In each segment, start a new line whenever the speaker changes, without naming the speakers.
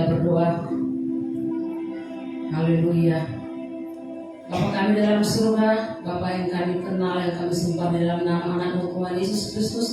kita berdoa. Haleluya. Bapa kami dalam surga, Bapa yang kami kenal, yang kami sembah dalam nama anak Tuhan Yesus Kristus,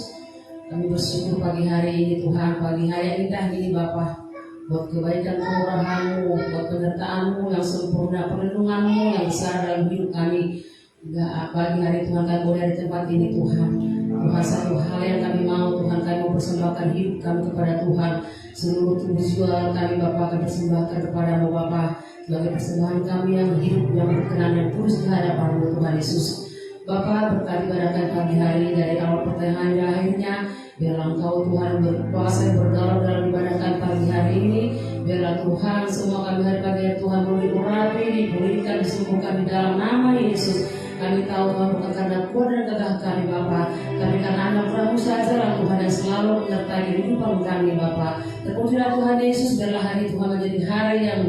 kami bersyukur pagi hari ini Tuhan, pagi hari yang indah ini Bapa, buat kebaikan kemurahan-Mu, buat penyertaan-Mu yang sempurna, perlindungan-Mu yang besar dalam hidup kami. Hingga pagi hari Tuhan kami boleh di tempat ini Tuhan. Tuhan, satu hal yang kami mau Tuhan, kami mau persembahkan hidup kami kepada Tuhan. Seluruh tubuh jiwa kami Bapa kami persembahkan kepada-Mu Bapa, sebagai persembahan kami yang hidup, yang berkenan dan tulus di hadapan-Mu Tuhan Yesus. Bapa, berkati barakan pagi hari dari awal pertengahan hingga akhirnya. Biarlah Engkau Tuhan berkuasa yang berdalam dalam ibadahkan pagi hari ini. Biarlah Tuhan semua kami hari pagi hari Tuhan boleh diurapi, dipulihkan, disembuhkan di dalam nama Yesus. Kami tahu Tuhan bukan karena kuat dan gagah kami Bapa, tapi karena anak-Mu saja lah Tuhan yang selalu menyertai kehidupan kami Bapa. Terpujilah Tuhan Yesus, biarlah hari Tuhan menjadi hari yang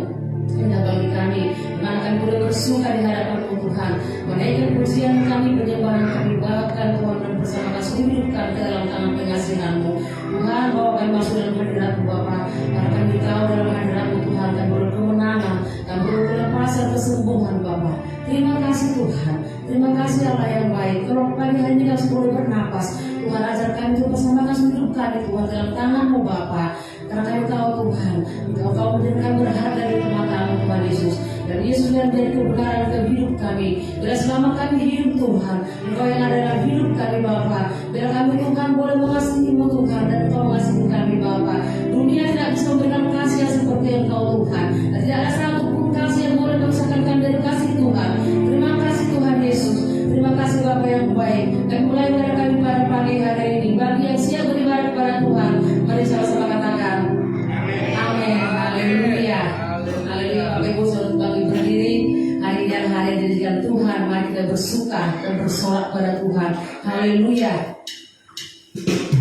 indah bagi kami, dimana kami boleh bersuka di hadapan-Mu Tuhan, menaikkan pujian kami, penyembahan kami, bahkan Tuhan dan bersama kasih hidup kami dalam tangan pengasihan-Mu Tuhan. Bawa kami masuk dalam hadirat-Mu Bapa, karena kami tahu dalam hadirat-Mu Tuhan kami boleh kemenangan, kami boleh kelepasan, kesembuhan Bapa. Terima kasih Tuhan, terima kasih Allah yang baik. Kalau pagi hari ini kami boleh bernapas, Tuhan ajar kami untuk bersama kasih hidup kami Tuhan dalam tangan-Mu Bapa. Karena kami tahu Tuhan, Engkau menjadikan kami berharga dari mata-Mu Tuhan Yesus. Dan Yesus yang menjadi kebenaran dalam hidup kami. Bila selama kami hidup Tuhan, Engkau yang ada dalam hidup kami Bapa. Bila kami Tuhan boleh mengasihi-Mu Tuhan, dan Engkau mengasihi kami Bapa. Dunia tidak bisa memberikan kasih yang seperti Engkau Tuhan. Dan tidak ada satu pun kasih yang boleh memisahkan kami dari kasih Tuhan. Terima kasih Tuhan Yesus. Terima kasih Bapa yang baik. Dan mulai dari kami pada pagi hari ini, bagi yang siap beribadah kepada Tuhan, mari sama-sama katakan amin. Haleluya. Haleluya. Bapak Ibu saudara bagi berdiri, hari ini adalah hari yang dijadikan Tuhan. Mari kita bersuka dan bersorak pada Tuhan. Haleluya.
Tuhan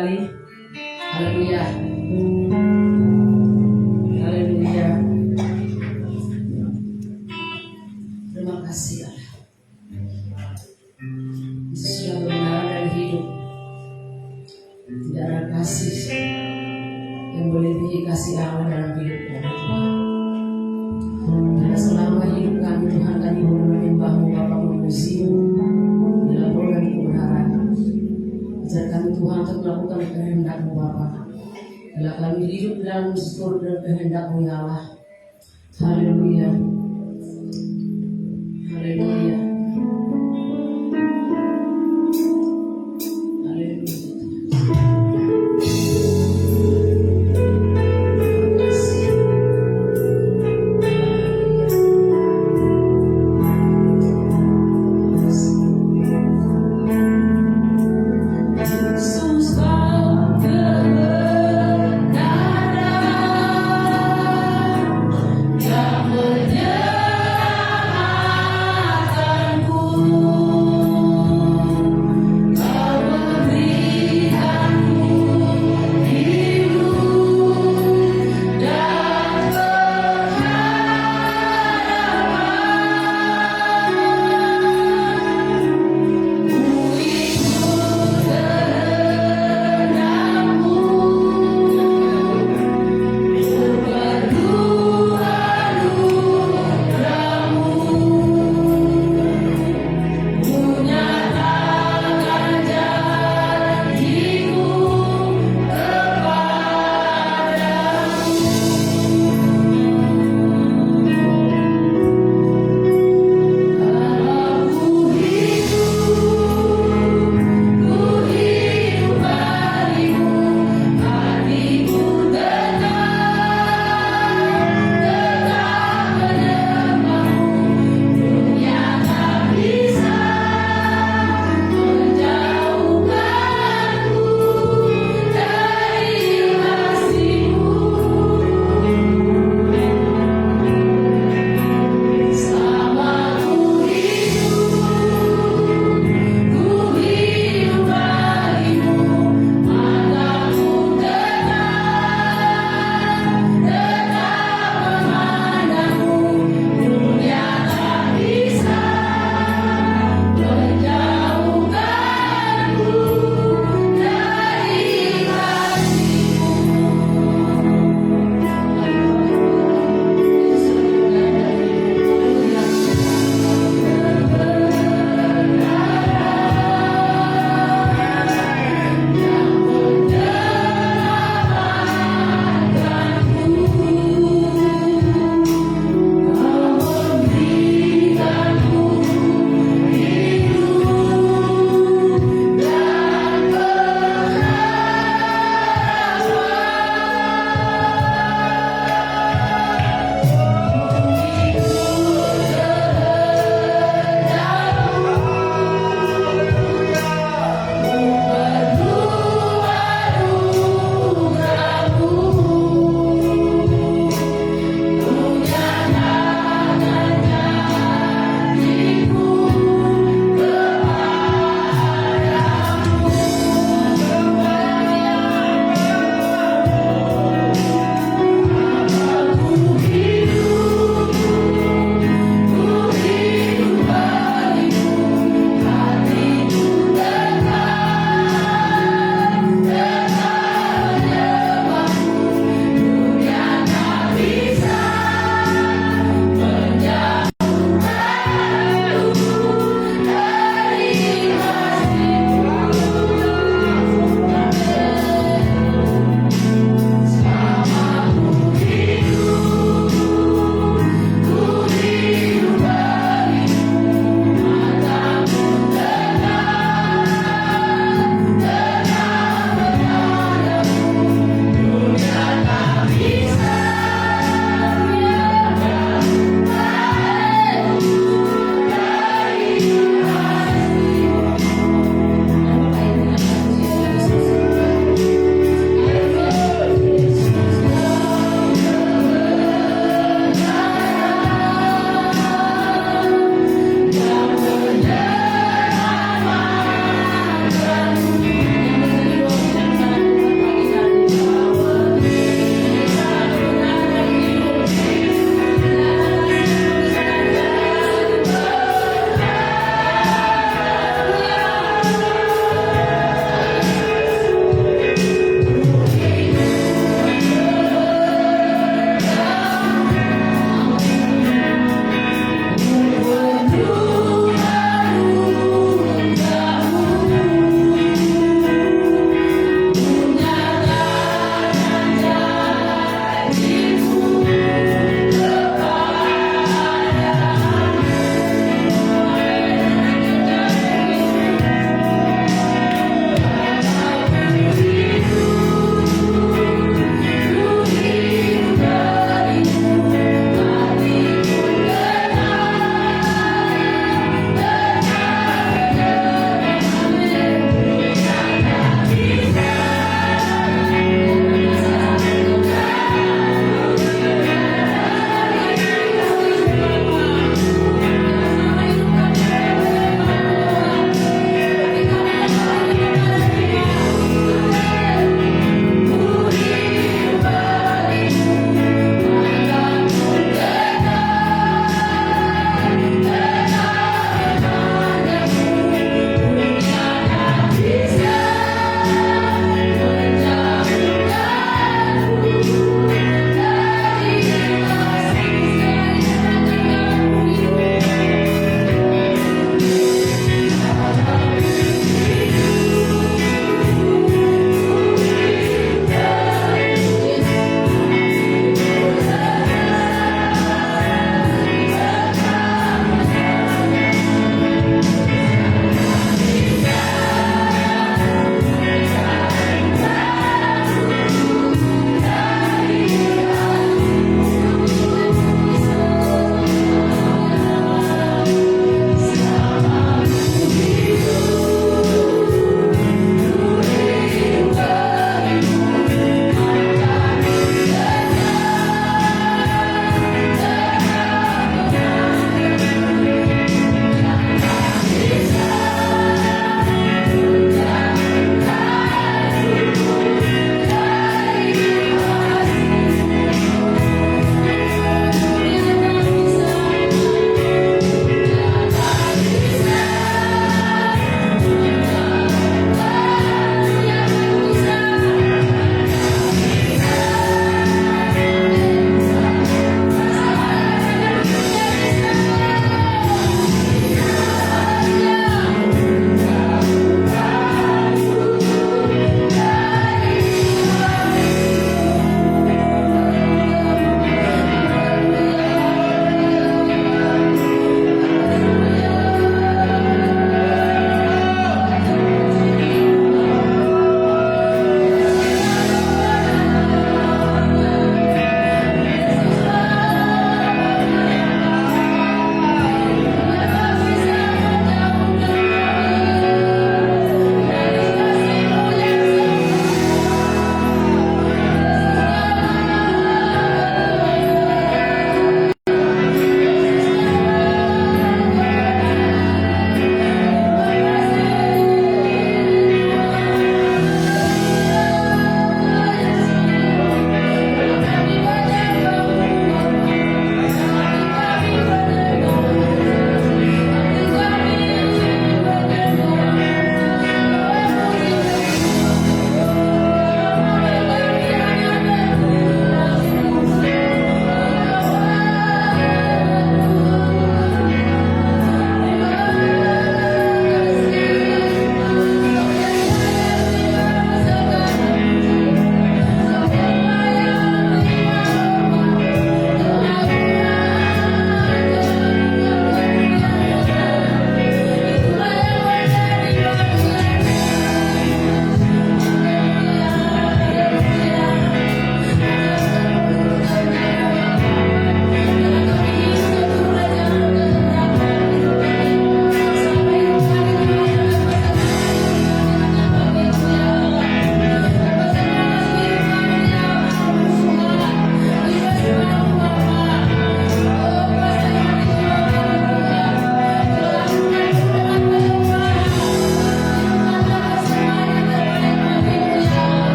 kembali. Haleluya. Haleluya. Terima kasih Allah. Yesus yang benar dan hidup. Tidak ada kasih yang melebihi kasih Allah dalam hidup kami. Karena selama hidup kami Tuhan, kami boleh menyembah-Mu, Bapa, memuji-Mu dalam roh dan kebenaran. Ajar kami Tuhan untuk melakukan kehendak-Mu Bapa. Bila kami hidup dalam seluruh dan kehendak-Mu ya Allah. Haleluya. Haleluya.
Yeah.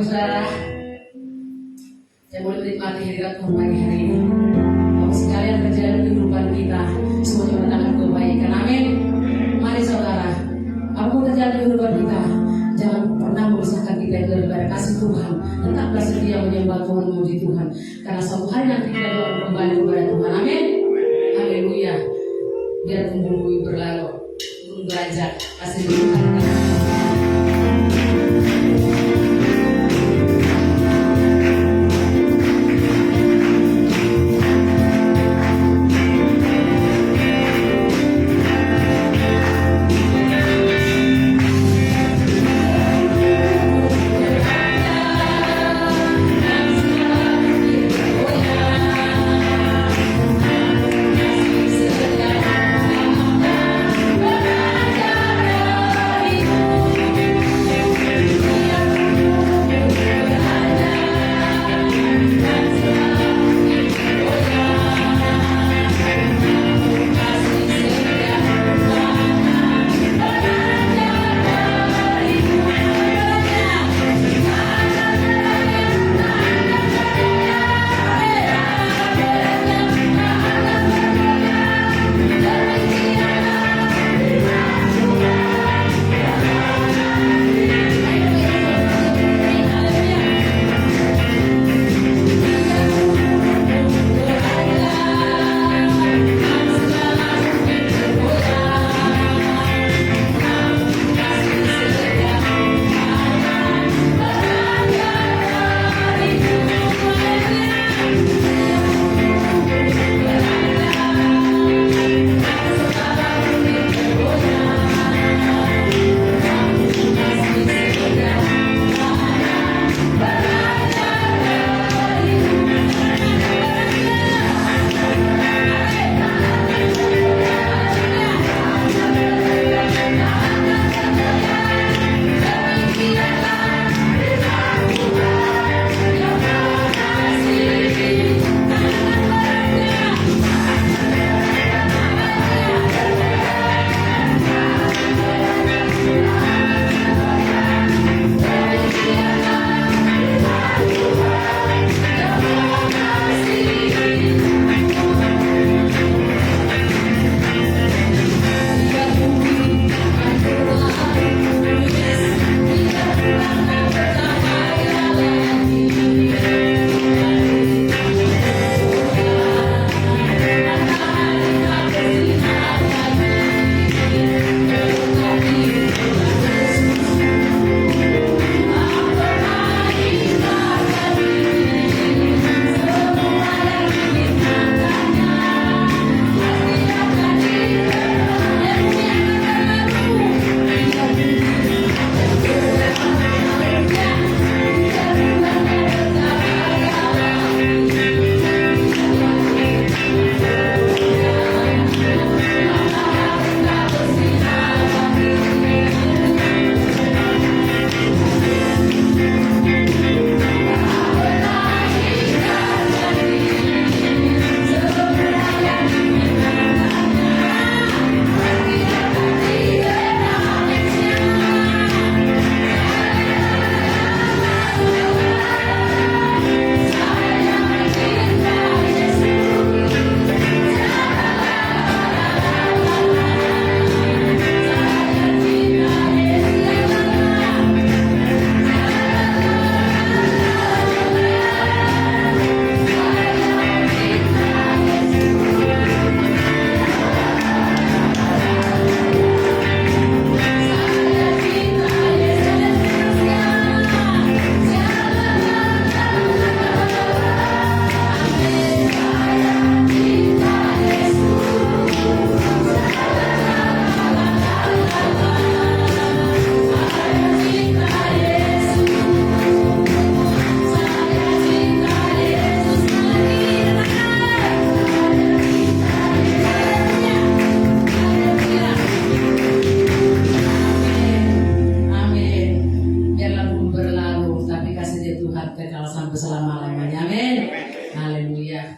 Saudara, saya boleh menikmati hadirat Tuhan pagi hari ini. Bapak sekalian terjadi kehidupan kita, semuanya mendatangkan kebaikan. Amin. Mari saudara, apapun terjadi kehidupan kita, jangan pernah memisahkan kita daripada kasih Tuhan. Tetaplah setia menyembah Tuhan, memuji Tuhan. Karena suatu hari nanti kita akan kembali kepada Tuhan. Amin. Haleluya. Biar bumi berlalu, gunung belajar, kasih Tuhan.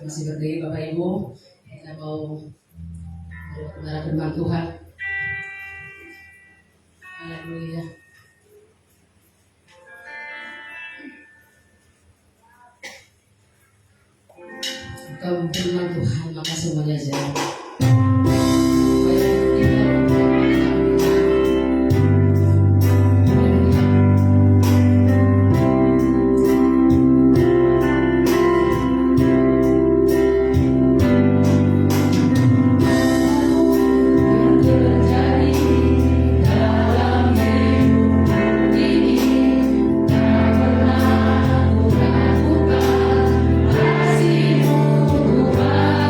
Masih berdiri Bapak Ibu, kita mau mendengar firman Tuhan. Haleluya. firman Tuhan, maka semuanya jadi.
Kasih-Mu Tuhan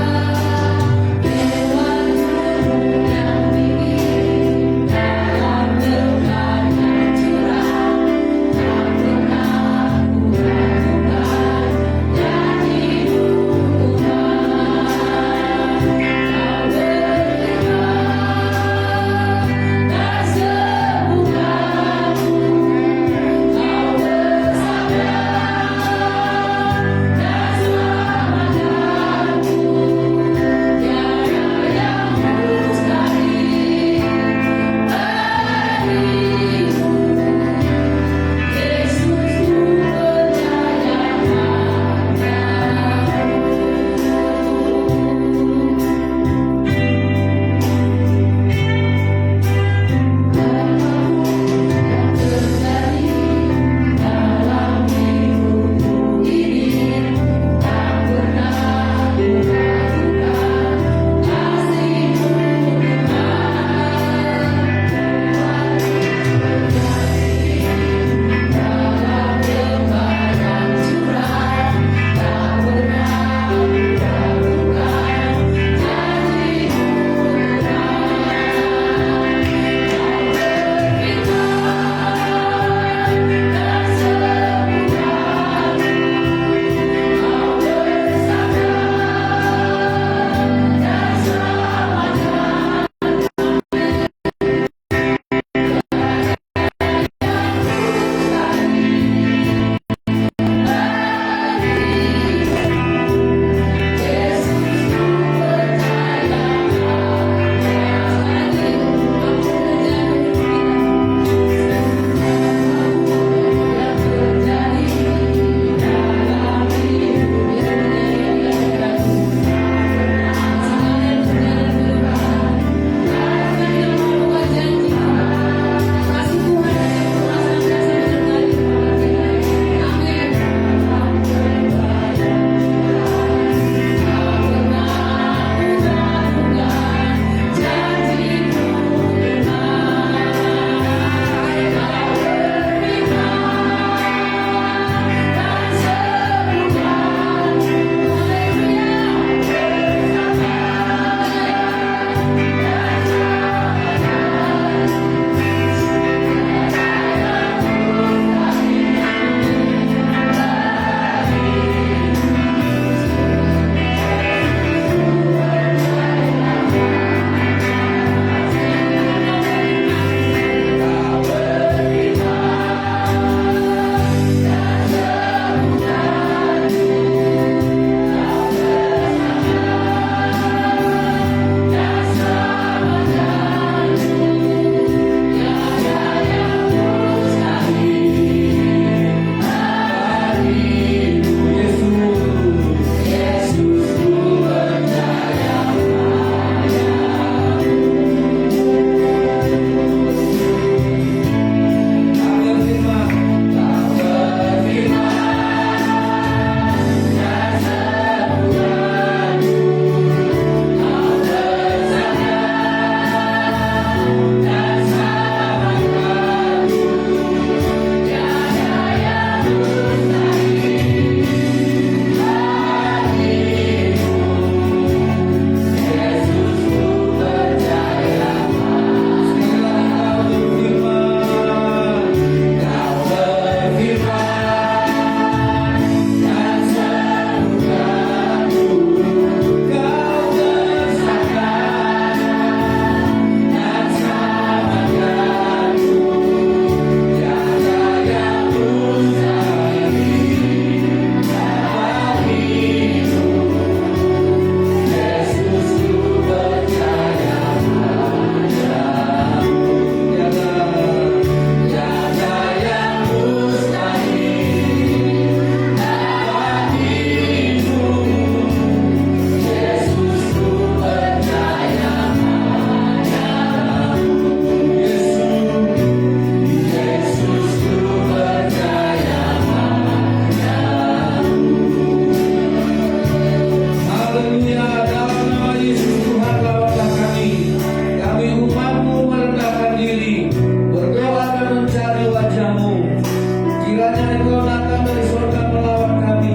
datang dari surga melawan kami.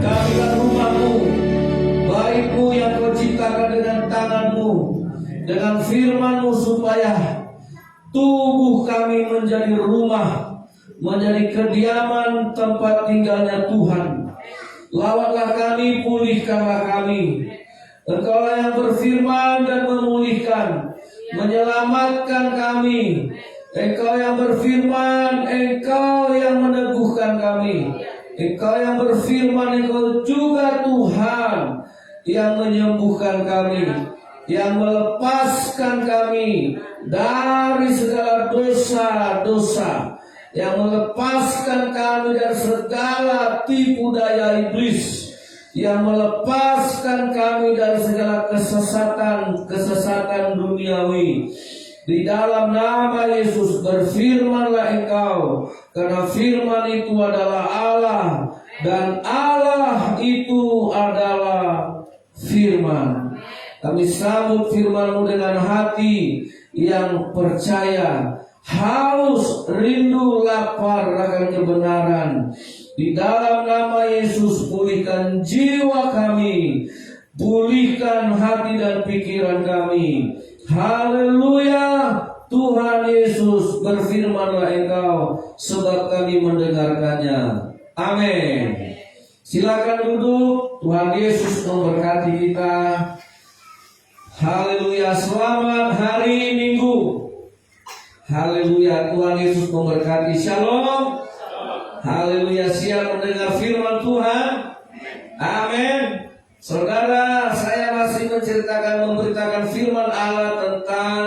Kamilah rumah-Mu, baik-Mu yang Kau ciptakan dengan tangan-Mu, dengan firman-Mu supaya tubuh kami menjadi rumah, menjadi kediaman tempat tinggalnya Tuhan. Lawatlah kami, pulihkanlah kami. Engkau yang berfirman dan memulihkan, menyelamatkan kami. Engkau yang berfirman, Engkau yang meneguhkan kami. Engkau yang berfirman, Engkau juga Tuhan yang menyembuhkan kami, yang melepaskan kami dari segala dosa-dosa, yang melepaskan kami dari segala tipu daya iblis, yang melepaskan kami dari segala kesesatan duniawi. Di dalam nama Yesus berfirmanlah Engkau, karena firman itu adalah Allah, dan Allah itu adalah firman. Kami sambut firman-Mu dengan hati yang percaya, haus, rindu, lapar akan kebenaran. Di dalam nama Yesus pulihkan jiwa kami, pulihkan hati dan pikiran kami. Haleluya. Tuhan Yesus, berfirmanlah Engkau, sebab kami mendengarkannya. Amin. Silakan duduk. Tuhan Yesus memberkati kita. Haleluya. Selamat hari Minggu. Haleluya. Tuhan Yesus memberkati. Shalom. Haleluya. Siap mendengar firman Tuhan? Amin. Saudara, saya masih memberitakan firman Allah tentang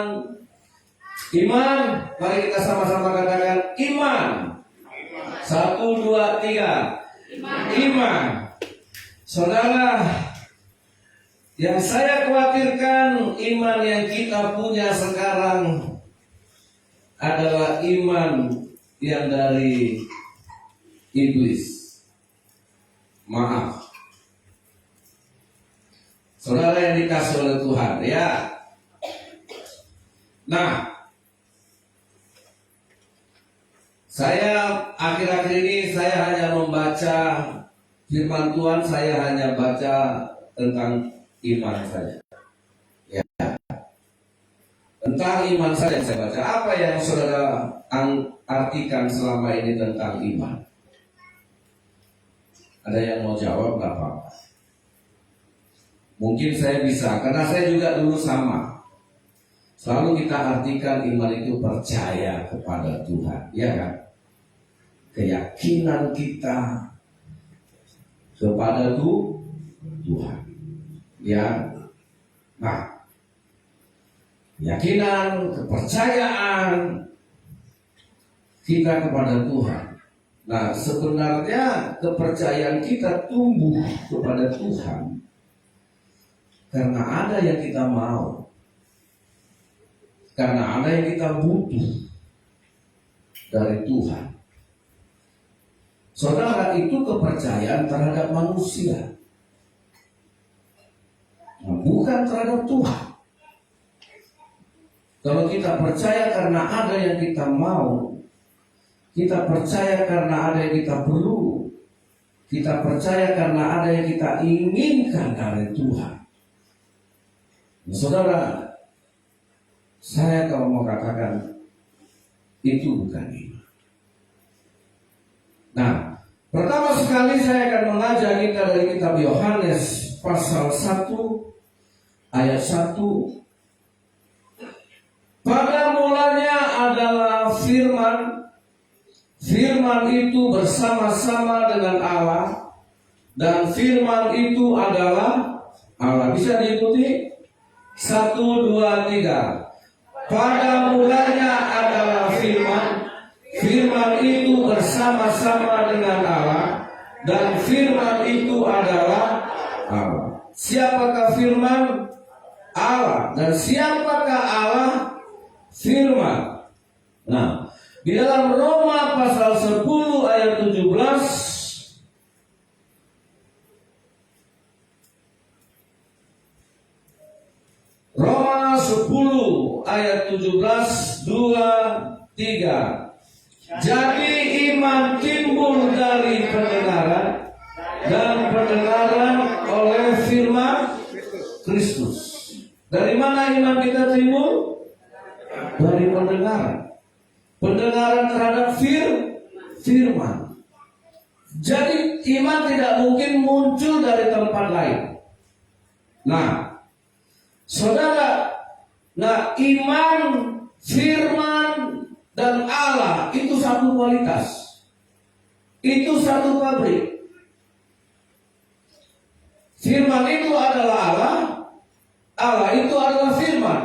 iman. Mari kita sama-sama katakan iman. 1, 2, 3. Iman. Saudara, yang saya khawatirkan, iman yang kita punya sekarang adalah iman yang dari iblis. Maaf, saudara yang dikasih oleh Tuhan, ya. Nah, saya akhir-akhir ini saya hanya membaca firman Tuhan, saya hanya baca tentang iman saja. Ya. Tentang iman saja saya baca. Apa yang saudara artikan selama ini tentang iman? Ada yang mau jawab? Gak apa-apa. Mungkin saya bisa, karena saya juga dulu sama. Selalu kita artikan iman itu percaya kepada Tuhan, ya kan? Keyakinan kita kepada Tuhan, ya. Nah, keyakinan, kepercayaan kita kepada Tuhan. Nah, sebenarnya kepercayaan kita tumbuh kepada Tuhan karena ada yang kita mau, karena ada yang kita butuh dari Tuhan. Saudara, itu kepercayaan terhadap manusia, bukan terhadap Tuhan. Kalau kita percaya karena ada yang kita mau, kita percaya karena ada yang kita perlu, kita percaya karena ada yang kita inginkan dari Tuhan. Nah, saudara, saya kalau mau katakan itu bukan iman. Nah, pertama sekali saya akan mengajak kita dari kitab Yohanes pasal 1 ayat 1. Pada mulanya adalah firman, firman itu bersama-sama dengan Allah, dan firman itu adalah Allah. Bisa diikuti? 1, 2, 3. Pada mulanya adalah firman, firman itu bersama-sama dengan Allah, dan firman itu adalah Allah. Siapakah firman? Allah. Dan siapakah Allah? Firman. Nah, di dalam Roma pasal 10 ayat 17, Roma 10 ayat 17, 2, 3. Jadi iman timbul dari pendengaran, dan pendengaran oleh firman Kristus. Dari mana iman kita timbul? Dari pendengaran. Pendengaran terhadap firman. Jadi iman tidak mungkin muncul dari tempat lain. Nah, saudara, iman, firman, dan Allah itu satu kualitas. Itu satu pabrik. Firman itu adalah Allah, Allah itu adalah firman.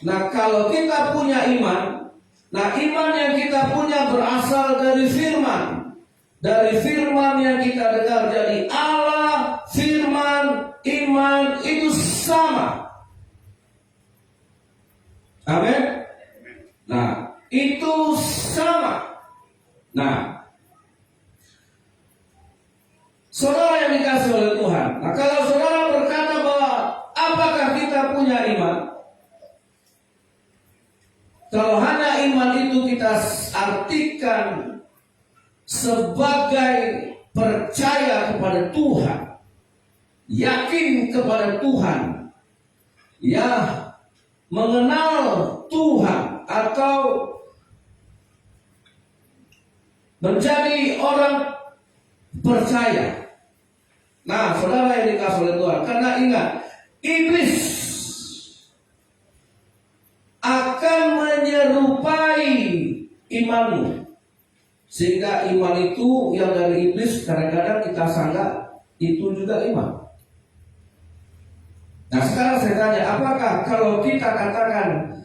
Nah, kalau kita punya iman, iman yang kita punya berasal dari firman. Dari firman yang kita dengar, jadi Allah, firman, iman itu sama. Amin. Nah, itu sama. Nah, saudara yang dikasih oleh Tuhan. Nah, kalau saudara berkata bahwa apakah kita punya iman? Kalau hanya iman itu kita artikan sebagai percaya kepada Tuhan, yakin kepada Tuhan, ya, mengenal Tuhan, atau menjadi orang percaya. Nah, saudara yang dikasih oleh Tuhan, karena ingat, iblis akan menyerupai imanmu, sehingga iman itu yang dari iblis kadang-kadang kita sangka itu juga iman. Nah, sekarang saya tanya, apakah kalau kita katakan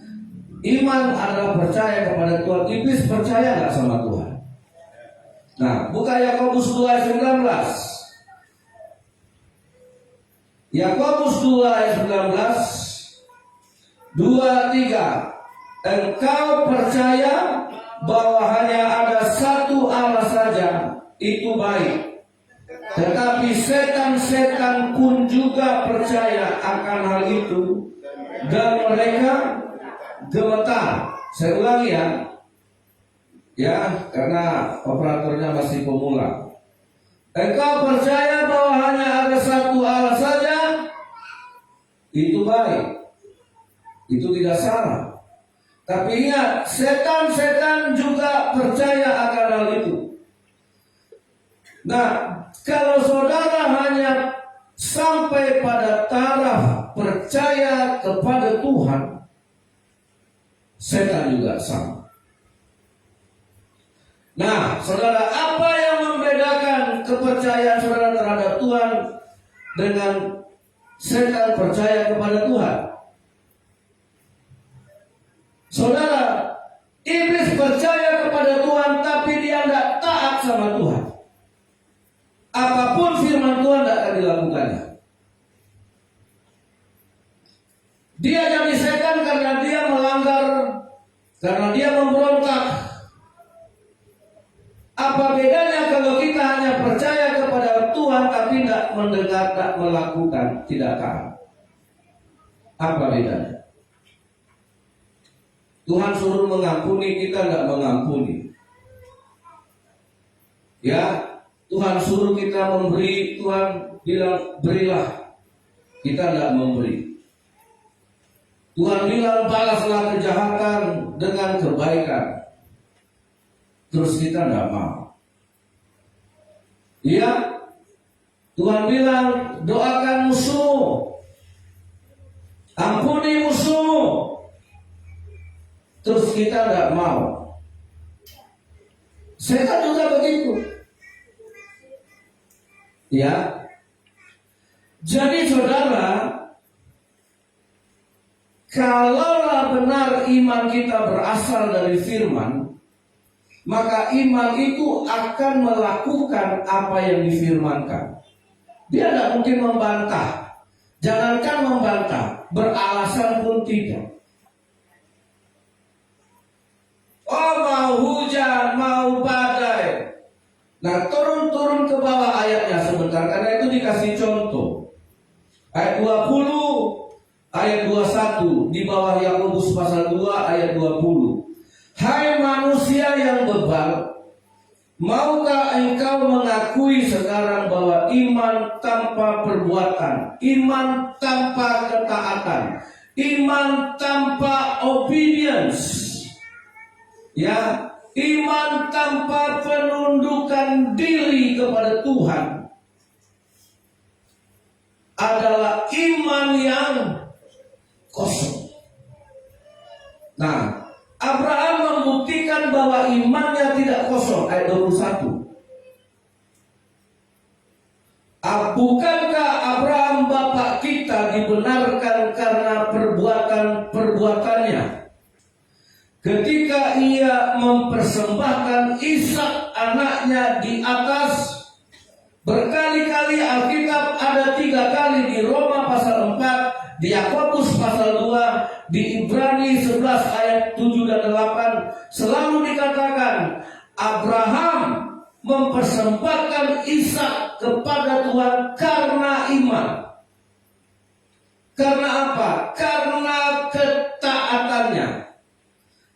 iman adalah percaya kepada Tuhan, iblis percaya nggak sama Tuhan? Nah, buka Yakobus 2 ayat 19. Yakobus 2 ayat 19, 2-3. Engkau percaya bahwa hanya ada satu Allah saja, itu baik. Tetapi setan-setan pun juga percaya akan hal itu, dan mereka gemetar. Saya ulangi ya, karena operatornya masih pemula. Engkau percaya bahwa hanya ada satu Allah saja, itu baik, itu tidak salah. Tapi ingat, setan-setan juga percaya akan hal itu. Nah, kalau saudara hanya sampai pada taraf percaya kepada Tuhan, setan juga sama. Nah, saudara, apa yang membedakan kepercayaan saudara terhadap Tuhan dengan setan percaya kepada Tuhan? Saudara, iblis percaya kepada Tuhan, tapi dia tidak taat sama Tuhan. Apapun firman Tuhan tidak akan dilakukannya. Dia jadi setan karena dia melanggar, karena dia memberontak. Apa bedanya kalau kita hanya percaya kepada Tuhan tapi tidak mendengar, tidak melakukan, tidak taat? Apa bedanya? Tuhan suruh mengampuni, kita tidak mengampuni. Ya, Tuhan suruh kita memberi, Tuhan bilang berilah, kita tidak memberi. Tuhan bilang balaslah kejahatan dengan kebaikan, terus kita tidak mau. Ya, Tuhan bilang doakan musuh, ampuni musuh, terus kita tidak mau. Setan juga begitu. Ya. Jadi saudara, kalaulah benar iman kita berasal dari firman, maka iman itu akan melakukan apa yang difirmankan. Dia tidak mungkin membantah. Jangankan membantah, beralasan pun tidak. Oh, mau hujan, mau badai. Nah, turun ke bawah ayatnya sebentar, karena itu dikasih contoh. Ayat 20, ayat 21, di bawah Yakobus pasal 2 ayat 20. Hai manusia yang bebal, maukah engkau mengakui sekarang bahwa iman tanpa perbuatan, iman tanpa ketaatan, iman tanpa obedience, ya, iman tanpa penundukan diri kepada Tuhan adalah iman yang kosong. Nah, Abraham membuktikan bahwa imannya tidak kosong. Ayat 21. Bukankah Abraham bapak kita dibenarkan karena perbuatan-perbuatannya ketika ia mempersembahkan Ishak anaknya di atas? Berkali-kali Alkitab ada 3 kali di Roma pasal 4, di Yakobus pasal 2, di Ibrani 11 ayat 7 dan 8 selalu dikatakan Abraham mempersembahkan Ishak kepada Tuhan karena iman. Karena apa? Karena ketaatannya.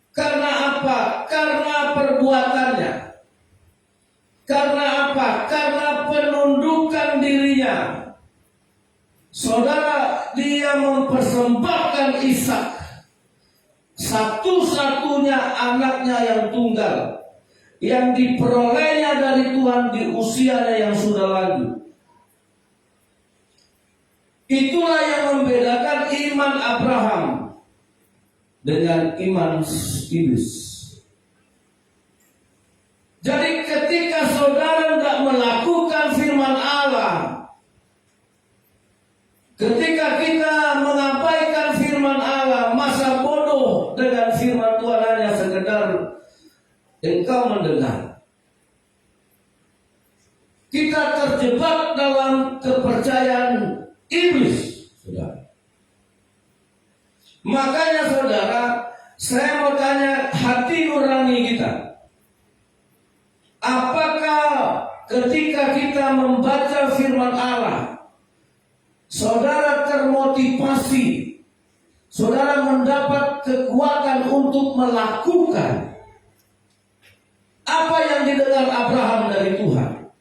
Karena apa? Karena perbuatannya. Karena apa? Karena penundukan dirinya. Saudara, dia mempersembahkan Ishak, satu-satunya anaknya yang tunggal, yang diperolehnya dari Tuhan di usianya yang sudah lanjut. Itulah yang membedakan iman Abraham dengan iman iblis. Jadi ketika saudara tidak melakukan firman Allah, ketika kita mengabaikan firman Allah, masa bodoh dengan firman Tuhan hanya sekedar engkau mendengar. Kita terjebak dalam kepercayaan iblis, saudara. Makanya saudara, saya mau tanya hati nurani kita. Apakah ketika kita membaca firman Allah, saudara termotivasi, saudara mendapat kekuatan untuk melakukan apa yang didengar Abraham dari Tuhan?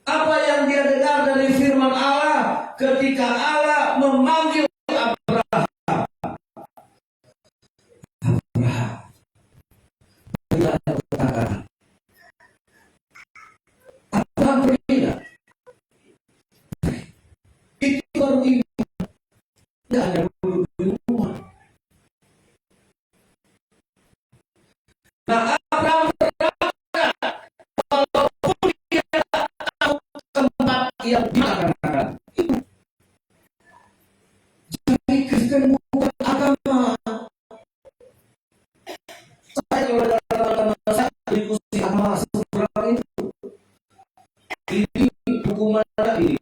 Apa yang dia dengar dari firman Allah ketika Allah memanggil Abraham? Abraham, tidak ada kata-kata. Abraham berbeda. Itu baru iman. Tidak ada duduk di rumah. Nah, Abraham berkata, walaupun dia tak tahu tempat yang dimakan. Jadi Kristen bukan agama. Saya kalau ada teman-teman saya diskusi agama seberang itu, ini hukuman ini,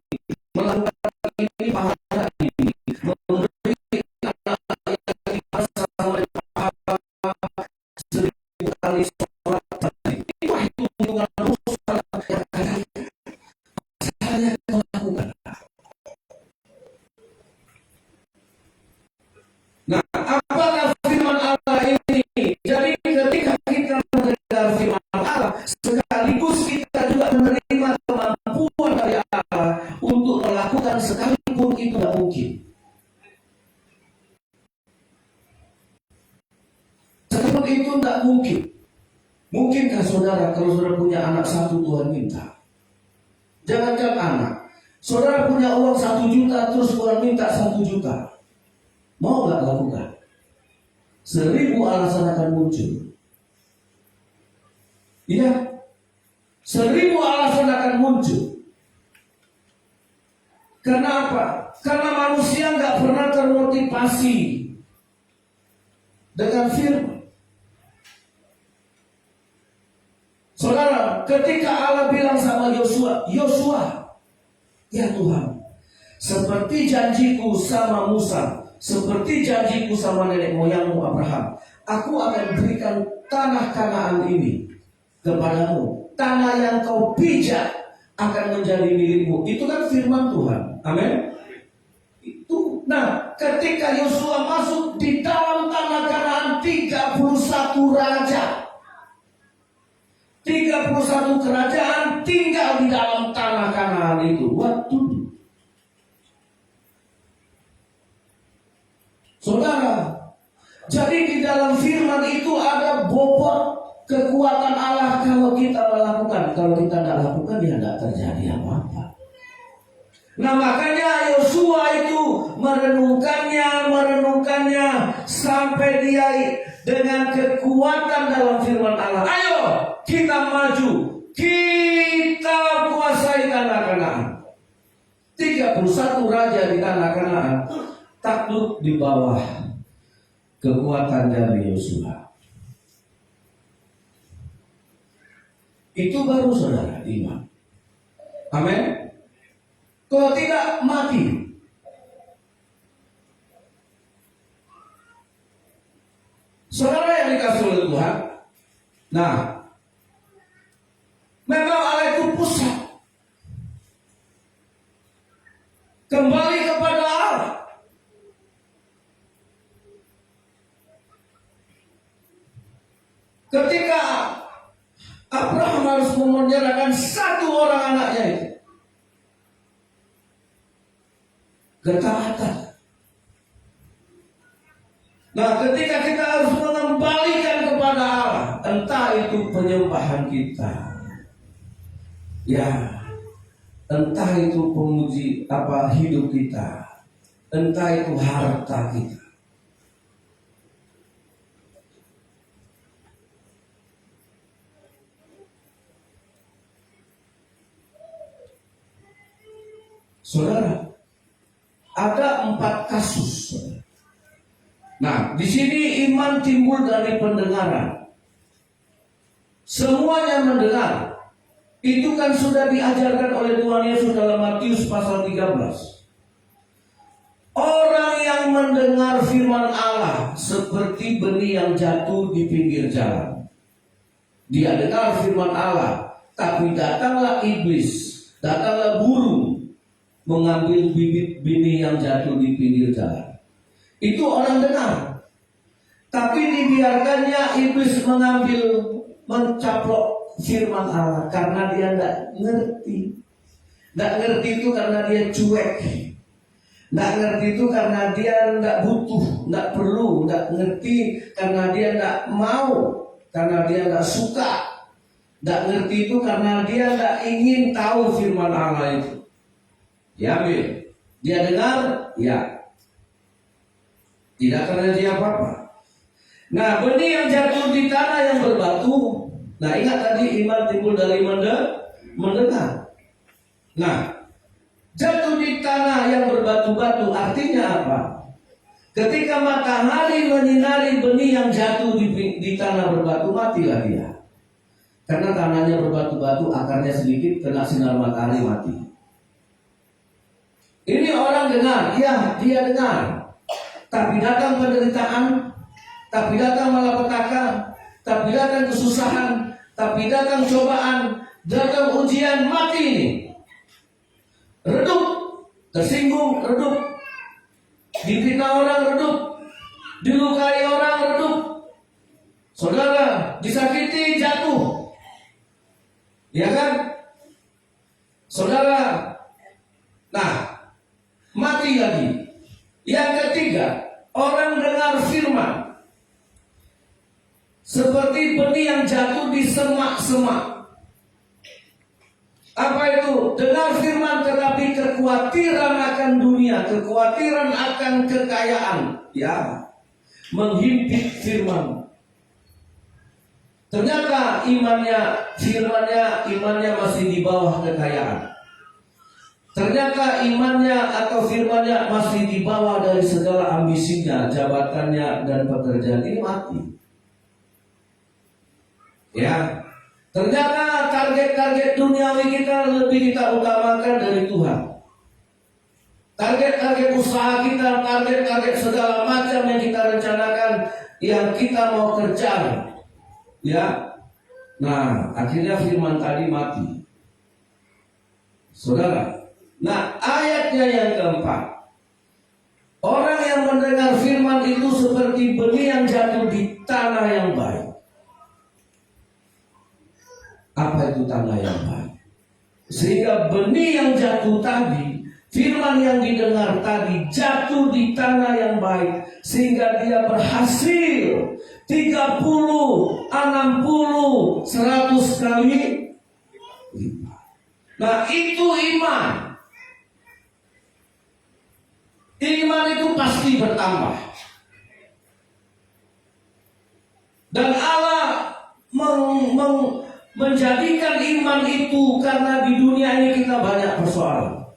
melakukan ini pahala ini, memberi anak yang dipaksa oleh pahala 1000 kali sholat tadi. Wah, itu hubungan rusak yang kadang saya melakukan. Nah, apakah firman Allah ini? Jadi ketika kita mendengar firman Allah, sekaligus kita juga menerima kemampuan dari Allah untuk melakukan sekalipun itu tidak mungkin. Sekalipun itu tidak mungkin. Mungkinkah saudara kalau saudara punya anak 1 Tuhan minta? Jangankan anak, saudara punya uang 1 juta terus Tuhan minta 1 juta. Mau nggak lakukan? 1000 alasan akan muncul. Iya, 1000 alasan akan muncul. Karena apa? Karena manusia nggak pernah termotivasi dengan firman. Saudara, ketika Allah bilang sama Yosua, Yosua, ya Tuhan, seperti janjiku sama Musa, seperti janjiku sama nenek moyangmu Abraham, aku akan berikan tanah Kanaan ini kepadamu. Tanah yang kau pijak akan menjadi milikmu. Itu kan firman Tuhan. Amin. Itu Nah, ketika Yosua masuk di dalam tanah Kanaan, 31 raja, 31 kerajaan tinggal di dalam tanah Kanaan itu. Waktu saudara, jadi di dalam firman itu ada bobot kekuatan Allah kalau kita melakukan. Kalau kita tidak lakukan, ya tidak terjadi apa-apa. Nah, makanya Yosua itu merenungkannya sampai dia dengan kekuatan dalam firman Allah. Ayo kita maju, kita kuasai tanah Kanaan. 31 raja di tanah Kanaan takluk di bawah kekuatan dari Yosua. Itu baru saudara iman. Amin. Kalau tidak, mati. Saudara yang dikasih oleh Tuhan, nah, memang Allah itu pusat. Kembali kepada Allah. Ketika Abraham harus memenjarakan satu orang anaknya itu, ketaatan. Nah, ketika kita harus mengembalikan kepada Allah, entah itu penyembahan kita, ya, entah itu pemuji hidup kita, entah itu harta kita. Saudara, ada 4 kasus. Nah, di sini iman timbul dari pendengaran. Semuanya mendengar. Itu kan sudah diajarkan oleh Tuhan Yesus dalam Matius pasal 13. Orang yang mendengar firman Allah seperti benih yang jatuh di pinggir jalan. Dia dengar firman Allah, tapi datanglah iblis, datanglah burung, mengambil bibit benih yang jatuh di pinggir jalan. Itu orang dengar. Tapi dibiarkannya iblis mencaplok firman Allah karena dia tidak ngerti. Tidak ngerti itu karena dia cuek. Tidak ngerti itu karena dia tidak butuh, tidak perlu. Tidak ngerti karena dia tidak mau, karena dia tidak suka. Tidak ngerti itu karena dia tidak ingin tahu firman Allah itu. Ya, dia dengar, ya, tidak terjadi apa-apa. Nah, benih yang jatuh di tanah yang berbatu. Nah, ingat tadi iman timbul dari mendengar. Nah, jatuh di tanah yang berbatu-batu artinya apa? Ketika matahari menyinari benih yang jatuh di tanah berbatu, matilah dia. Karena tanahnya berbatu-batu, akarnya sedikit, kena sinar matahari, mati. Ini orang dengar, ya, dia dengar. Tapi datang penderitaan, tapi datang malapetaka, tapi datang kesusahan, tapi datang cobaan, datang ujian, mati ini. Redup, tersinggung, redup. Difitnah orang, redup. Dilukai orang, redup. Saudara, disakiti, jatuh. Ya kan? Saudara, nah, mati lagi. Yang ketiga, orang dengar firman seperti benih yang jatuh di semak-semak. Apa itu? Dengar firman tetapi kekhawatiran akan dunia, kekhawatiran akan kekayaan, ya, menghimpit firman. Ternyata imannya masih di bawah kekayaan. Ternyata imannya atau firmannya masih di bawah dari segala ambisinya, jabatannya, dan pekerjaan. Ini mati. Ya, ternyata target-target duniawi kita lebih kita utamakan dari Tuhan. Target-target usaha kita, target-target segala macam yang kita rencanakan, yang kita mau kejar. Ya, nah akhirnya firman tadi mati. Saudara, nah ayatnya yang keempat, mendengar firman itu seperti benih yang jatuh di tanah yang baik. Apa itu tanah yang baik? Sehingga benih yang jatuh tadi, firman yang didengar tadi jatuh di tanah yang baik, sehingga dia berhasil 30, 60, 100 kali lipat. Nah, itu iman. Iman itu pasti bertambah. Dan Allah menjadikan iman itu karena di dunia ini kita banyak persoalan.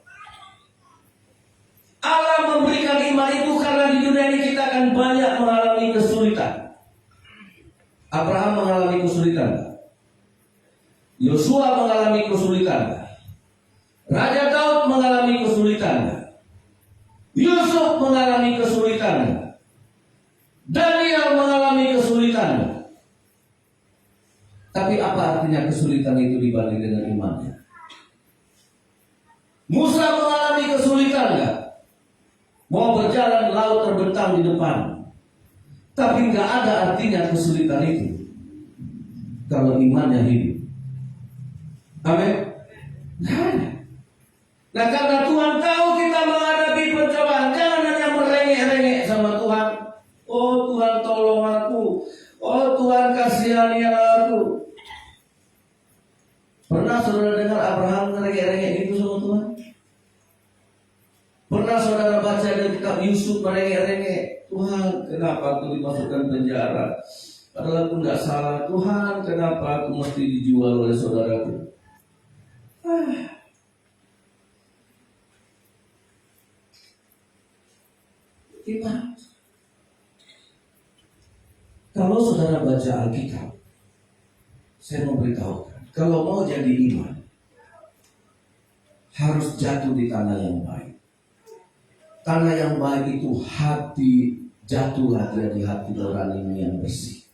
Allah memberikan iman itu karena di dunia ini kita akan banyak mengalami kesulitan. Abraham mengalami kesulitan. Yosua mengalami kesulitan. Raja Daud mengalami kesulitan. Yusuf mengalami kesulitan. Daniel mengalami kesulitan. Tapi apa artinya kesulitan itu dibanding dengan imannya? Musa mengalami kesulitan enggak? Mau berjalan laut terbentang di depan. Tapi enggak ada artinya kesulitan itu kalau imannya hidup. Amin. Nah, karena Tuhan tahu kita menghadapi pencobaan, jangan hanya merengek-rengek sama Tuhan. Oh Tuhan, tolong aku. Oh Tuhan, kasihani aku. Pernah saudara dengar Abraham merengek-rengek gitu sama Tuhan? Pernah saudara baca dari kitab Yusuf merengek-rengek, Tuhan, kenapa aku dimasukkan penjara? Padahal aku tidak salah. Tuhan, kenapa aku mesti dijual oleh saudaraku? Iman. Kalau saudara baca Alkitab, saya mau beritahu, kalau mau jadi iman, harus jatuh di tanah yang baik. Tanah yang baik itu hati, jatuhlah dia di hati nurani yang bersih,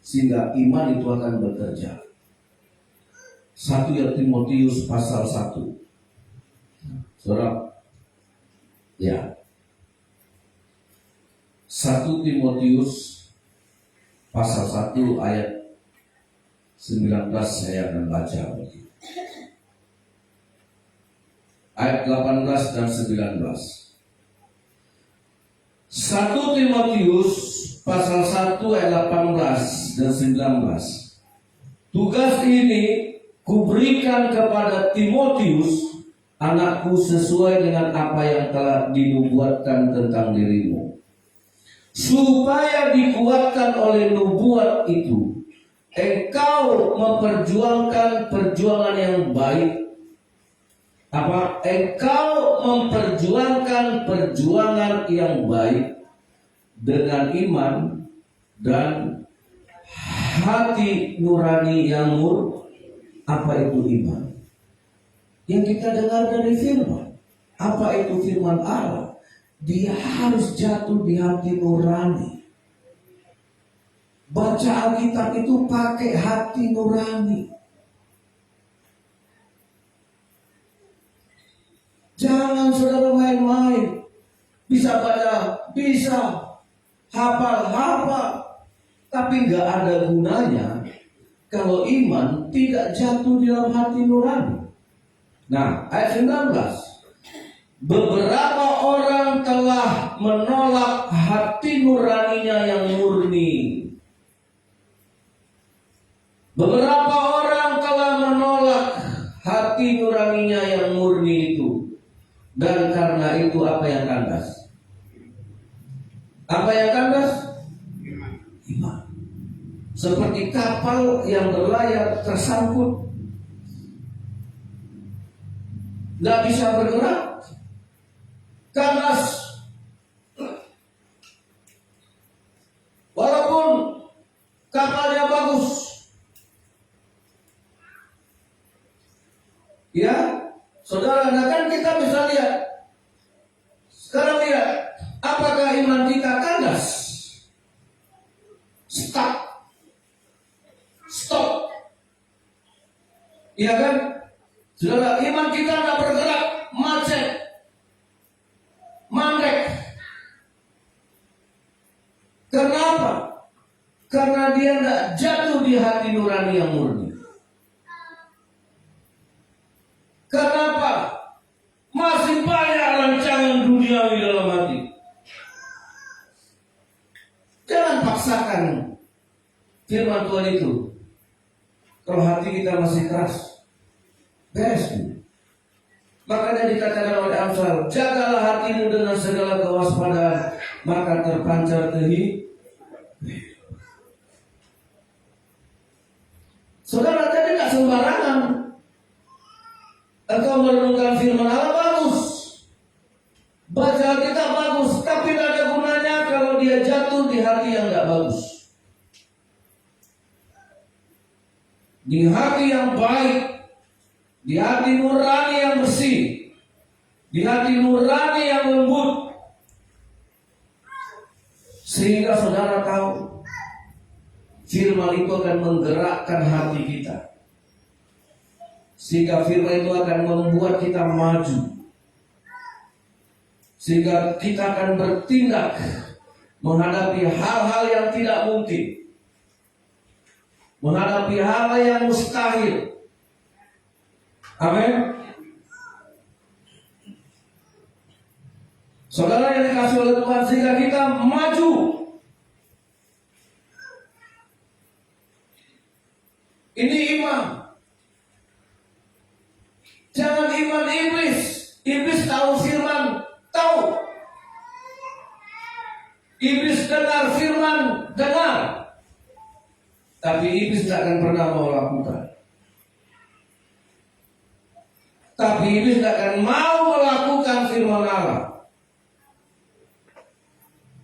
sehingga iman itu akan bekerja. 1 Timotius pasal 1. Saudara, ya. 1 Timotius pasal 1 ayat 19 saya akan baca begitu. Ayat 18 dan 19. 1 Timotius pasal 1 ayat 18 dan 19. Tugas ini kuberikan kepada Timotius, anakku, sesuai dengan apa yang telah dinubuatkan tentang dirimu, supaya dikuatkan oleh nubuat itu, engkau memperjuangkan perjuangan yang baik. Engkau memperjuangkan perjuangan yang baik dengan iman dan hati nurani yang murni. Apa itu iman? Yang kita dengar dari firman. Apa itu firman Allah? Dia harus jatuh di hati nurani. Baca Alkitab itu pakai hati nurani. Jangan saudara main-main. Bisa baca, bisa hafal, tapi nggak ada gunanya kalau iman tidak jatuh di dalam hati nurani. Nah, ayat 19. Beberapa orang telah menolak hati nuraninya yang murni. Beberapa orang telah menolak hati nuraninya yang murni itu. Dan karena itu apa yang kandas? Apa yang kandas? Iman. Seperti kapal yang berlayar tersangkut, tidak bisa bergerak, kandas. Walaupun kapalnya bagus, ya, saudara, nah kan kita bisa lihat. Sekarang lihat, apakah iman kita kandas? Stop. Iya kan? Saudara, iman kita tidak bergerak, macet, mandek. Karena dia tidak jatuh di hati nurani yang murni. Kenapa? Masih banyak rancangan duniawi dalam hati. Jangan paksakan firman Tuhan itu. Kalau hati kita masih keras, beres. Makanya dikatakan oleh Amsal, jagalah hatimu dengan segala kewaspadaan, maka terpancar kehidupan. Saudara, jadi tidak sembarangan engkau merenungkan firman Allah. Bagus, baca Alkitab bagus, tapi tidak ada gunanya kalau dia jatuh di hati yang tidak bagus, di hati yang baik, di hati nurani yang bersih, di hati nurani yang lembut, sehingga saudara tahu firman itu akan menggerakkan hati kita, sehingga firman itu akan membuat kita maju, sehingga kita akan bertindak menghadapi hal-hal yang tidak mungkin, menghadapi hal-hal yang mustahil. Amin. Saudara yang dikasih oleh Tuhan, sehingga kita maju. Ini iman. Jangan iman iblis. Iblis tahu firman, tahu. Iblis dengar firman, dengar. Tapi iblis tidak akan pernah mau lakukan. Tapi iblis tidak akan mau melakukan firman Allah.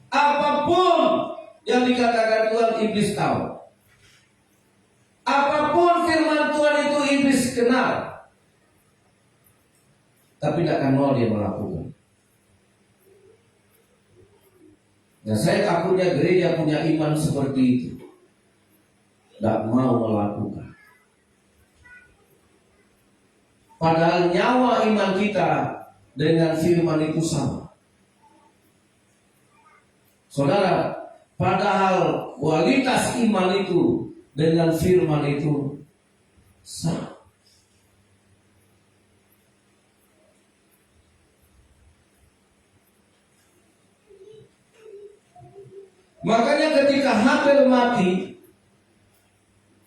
Apapun yang dikatakan Tuhan, iblis tahu. Apapun firman Tuhan itu iblis kenal. Tapi tidak akan mau dia melakukan. Dan saya takutnya gereja punya iman seperti itu, tidak mau melakukan. Padahal nyawa iman kita dengan firman itu sama. Saudara, padahal kualitas iman itu dengan firman itu sama. Makanya ketika Habel mati,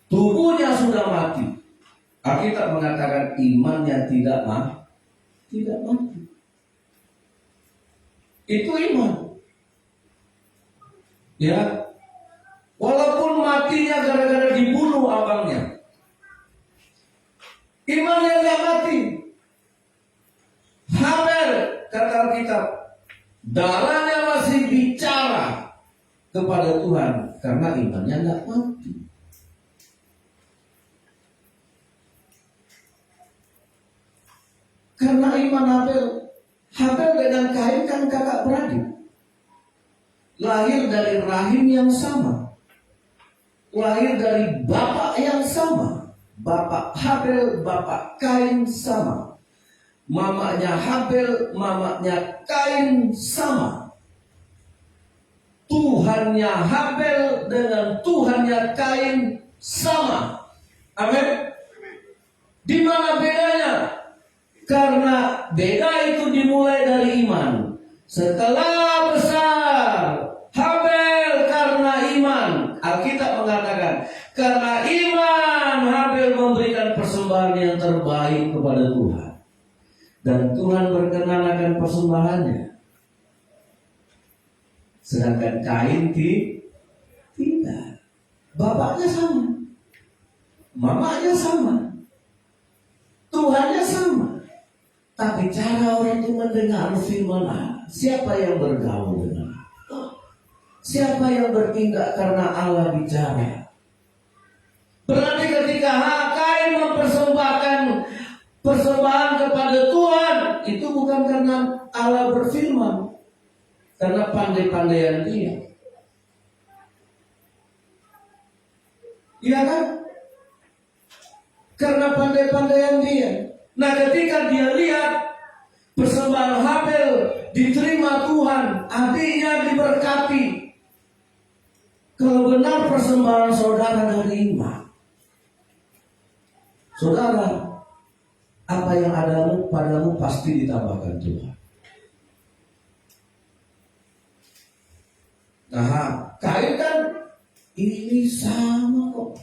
tubuhnya sudah mati. Alkitab mengatakan imannya tidak mati. Itu iman. Ya, walaupun matinya gara-gara dibunuh abangnya, imannya tidak mati. Habel, kata Alkitab, darahnya masih bicara kepada Tuhan karena imannya tidak mati. Karena iman Habel dengan Kain kan kakak beradik, lahir dari rahim yang sama, lahir dari bapak yang sama. Bapak Habel, bapak Kain sama. Mamanya Habel, mamanya Kain sama. Tuhannya Habel dengan Tuhannya Kain sama. Amin. Di mana bedanya? Karena beda itu dimulai dari iman. Setelah besar Habel karena iman, Alkitab mengatakan karena iman Habel memberikan persembahan yang terbaik kepada Tuhan, dan Tuhan berkenan akan persembahannya. Sedangkan Kain tidak. Bapaknya sama, mamanya sama, Tuhannya sama. Tapi cara orang itu mendengar firman Allah, siapa yang bergaul dengan Allah? Siapa yang bertindak karena Allah bicara? Berarti ketika Kain mempersembahkan persembahan kepada Tuhan, itu bukan karena Allah berfirman, karena pandai-pandaian dia. Iya kan? Karena pandai-pandaian dia. Nah, ketika dia lihat persembahan Habel diterima Tuhan, adiknya diberkati, Kalau benar persembahan saudara dari iman, saudara, apa yang ada padamu pasti ditambahkan Tuhan. Nah, kain kan ini sama kok.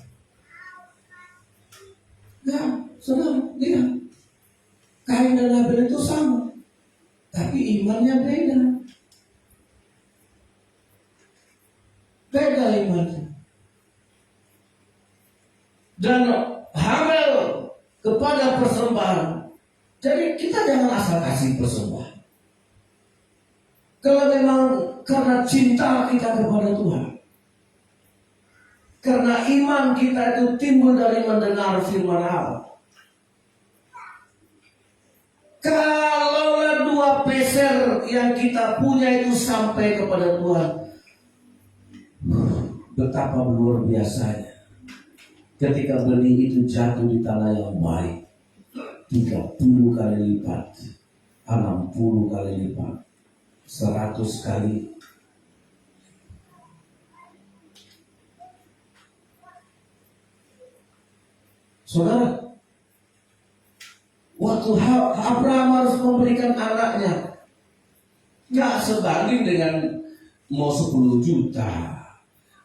Nah, saudara, lihat, kain dan Habel itu sama, tapi imannya beda. Beda imannya. Dan Habel kepada persembahan. Jadi kita jangan asal kasih persembahan. Kalau memang karena cinta kita kepada Tuhan, karena iman kita itu timbul dari mendengar firman Allah. Kalau 2 peser yang kita punya itu sampai kepada Tuhan, betapa luar biasanya ketika benih itu jatuh di tanah yang baik, 30 kali lipat, 60 kali lipat, 100 kali. Saudara, waktu Abraham harus memberikan anaknya, nggak sebanding dengan mau 10 juta,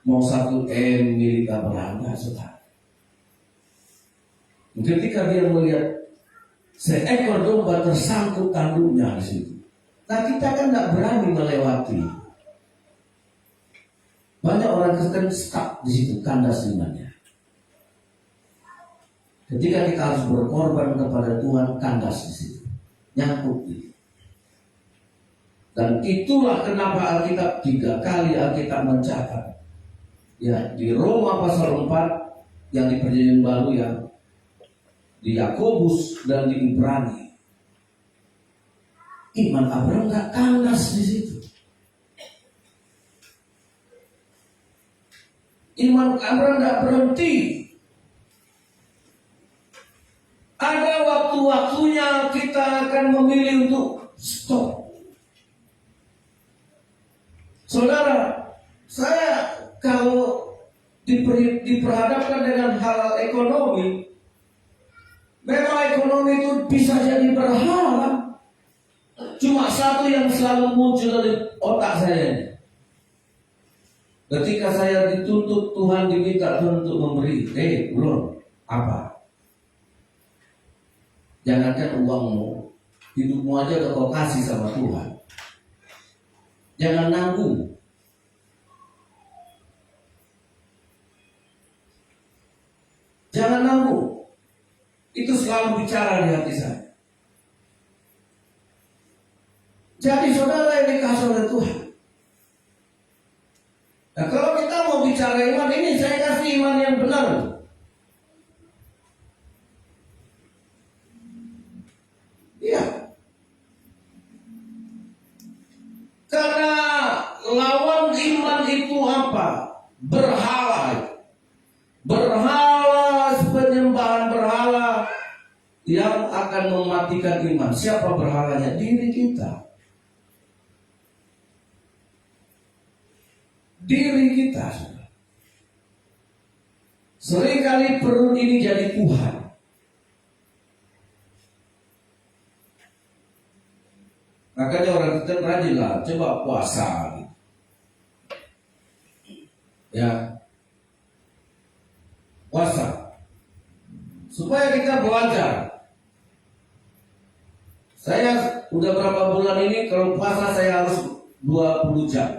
mau 1 M milik Abraham, nggak saudara. Ketika dia melihat seekor domba tersangkut tanduknya di situ, nah kita kan nggak berani melewati. Banyak orang Kristen stuck di situ, kandas imannya. Ketika kita harus berkorban kepada Tuhan, kandas di situ, nyangkut di situ. Dan itulah kenapa Alkitab 3 kali Alkitab mencatat, ya, di Roma pasal 4, yang di Perjanjian Baru, yang di Yakobus dan di Ibrani, iman Abraham nggak kandas di situ. Iman Abraham nggak berhenti. Ada waktu-waktunya kita akan memilih untuk stop. Saudara, saya kalau diperhadapkan dengan hal ekonomi, memang ekonomi itu bisa jadi berhala. Cuma satu yang selalu muncul dari otak saya. Ketika saya dituntut Tuhan, diminta Tuhan untuk memberi, belum apa? Jangankan uangmu, hidupmu aja udah kau kasih sama Tuhan. Jangan nanggung. Jangan nanggung. Itu selalu bicara di hati saya. Jadi saudara yang dikasih oleh Tuhan. Nah, kalau kita mau bicara iman ini, saya kasih iman yang benar. Iya. Karena lawan iman itu apa? Berhala. Berhala, penyembahan berhala yang akan mematikan iman. Siapa berhalanya? Diri kita. Diri kita. Seringkali perut ini jadi Tuhan. Makanya orang kita rajinlah, coba puasa. Ya, puasa supaya kita belajar. Saya udah berapa bulan ini kalau puasa saya harus 20 jam.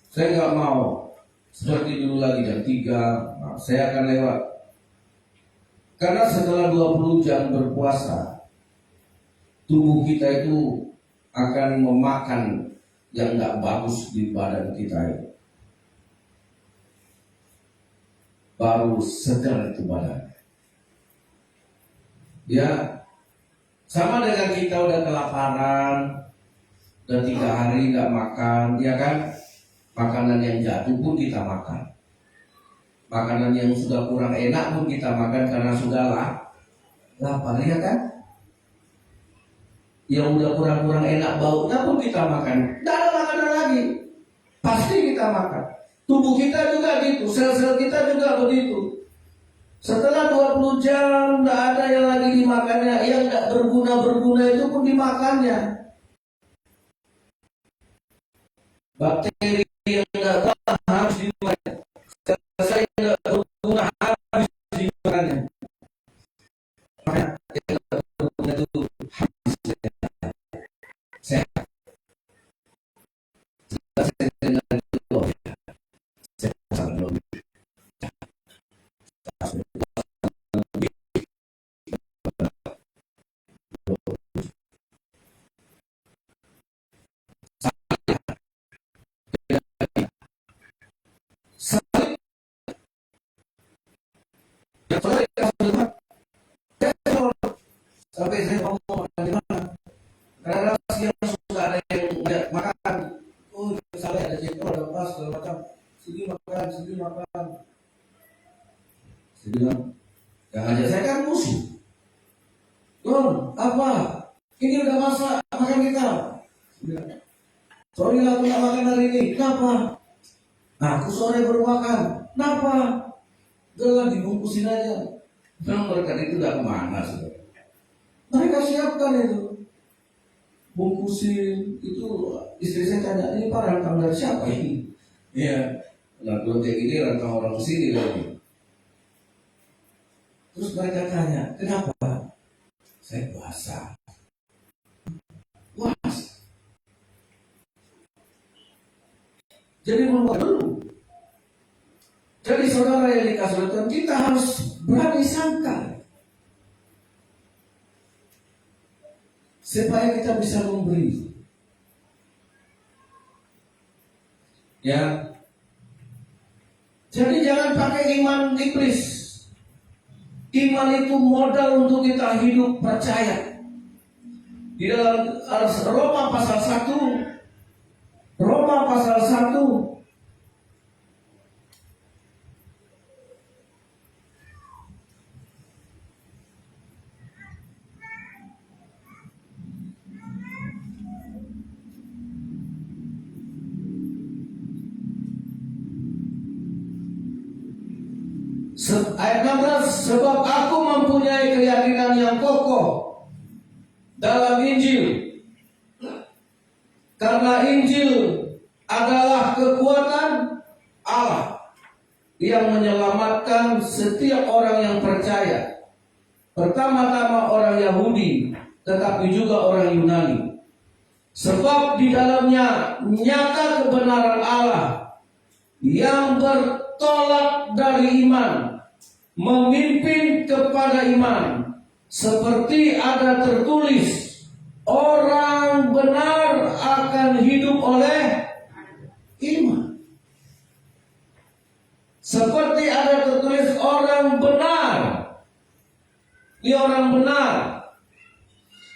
Saya nggak mau seperti dulu lagi jam 3, saya akan lewat. Karena setelah 20 jam berpuasa, tubuh kita itu akan memakan yang nggak bagus di badan kita itu. Baru segar itu badan. Ya, sama dengan kita udah kelaparan, udah 3 hari nggak makan, ya kan? Makanan yang jatuh pun kita makan. Makanan yang sudah kurang enak pun kita makan karena sudah lapar, ya kan? Yang udah kurang-kurang enak baunya pun kita makan. Tidak ada makanan lagi, pasti kita makan. Tubuh kita juga gitu, sel-sel kita juga begitu. Setelah 20 jam tidak ada yang lagi dimakannya, yang tidak berguna itu pun dimakannya. Bakteri yang tidak berguna harus dimakan. Sel-sel yang tidak berguna harus dimakannya. Makanya yang tidak berguna itu habis sehat. Saya dengan itu, saya sangat lebih. Sampai saya ngomong di mana? Karena siang suka ada yang nggak makan. Oh, misalnya ada jengkol, ada pas, segala macam. Sini makan. Saya bilang, yang aja saya kan musuh. Don, apa? Ini udah masak, makan kita. Sorry lah, aku nggak makan hari ini. Kenapa? Aku sore baru makan. Kenapa? Udah lah, dibungkusin aja. Nah, mereka itu udah kemana sih? Mereka siapkan itu, bungkusin itu. Istri saya tanya, ini Pak rantang dari siapa ini? Iya, nah kalau kayak gini rantang orang kesini lagi. Terus mereka tanya, kenapa? Saya puasa. Jadi membuat dulu. Jadi saudara yang dikasih Tuhan, kita harus berani sangka. Supaya kita bisa memberi. Ya. Jadi jangan pakai iman iblis. Iman itu modal untuk kita hidup percaya. Di dalam Roma pasal 1, Roma pasal 1 ayat 16, sebab aku mempunyai keyakinan yang kokoh dalam Injil, karena Injil adalah kekuatan Allah yang menyelamatkan setiap orang yang percaya, pertama-tama orang Yahudi, tetapi juga orang Yunani. Sebab di dalamnya nyata kebenaran Allah yang bertolak dari iman, memimpin kepada iman, seperti ada tertulis, orang benar akan hidup oleh iman. Seperti ada tertulis, orang benar. Ini orang benar.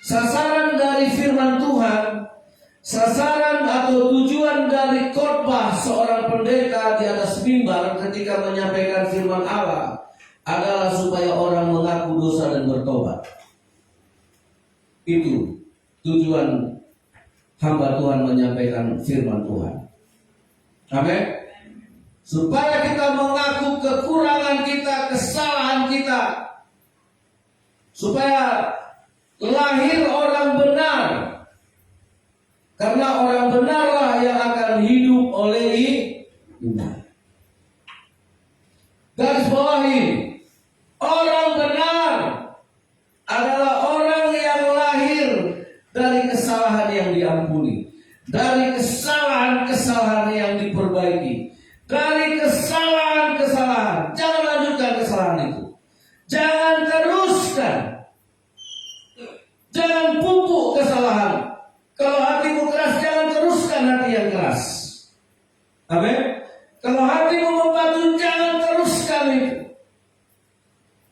Sasaran dari firman Tuhan, sasaran atau tujuan dari khotbah seorang pendeta di atas mimbar ketika menyampaikan firman Allah adalah supaya orang mengaku dosa dan bertobat. Itu tujuan hamba Tuhan menyampaikan firman Tuhan. Amin. Supaya kita mengaku kekurangan kita, kesalahan kita, supaya lahir orang benar. Karena orang benarlah yang akan hidup oleh iman. Garis bawahi, orang benar adalah orang yang lahir dari kesalahan yang diampuni, dari kesalahan-kesalahan yang diperbaiki, dari kesalahan-kesalahan. Jangan lanjutkan kesalahan itu. Jangan teruskan. Jangan pupuk kesalahan. Kalau hatimu keras, jangan teruskan hati yang keras. Amin. Kalau hatimu membatu, jangan teruskan itu.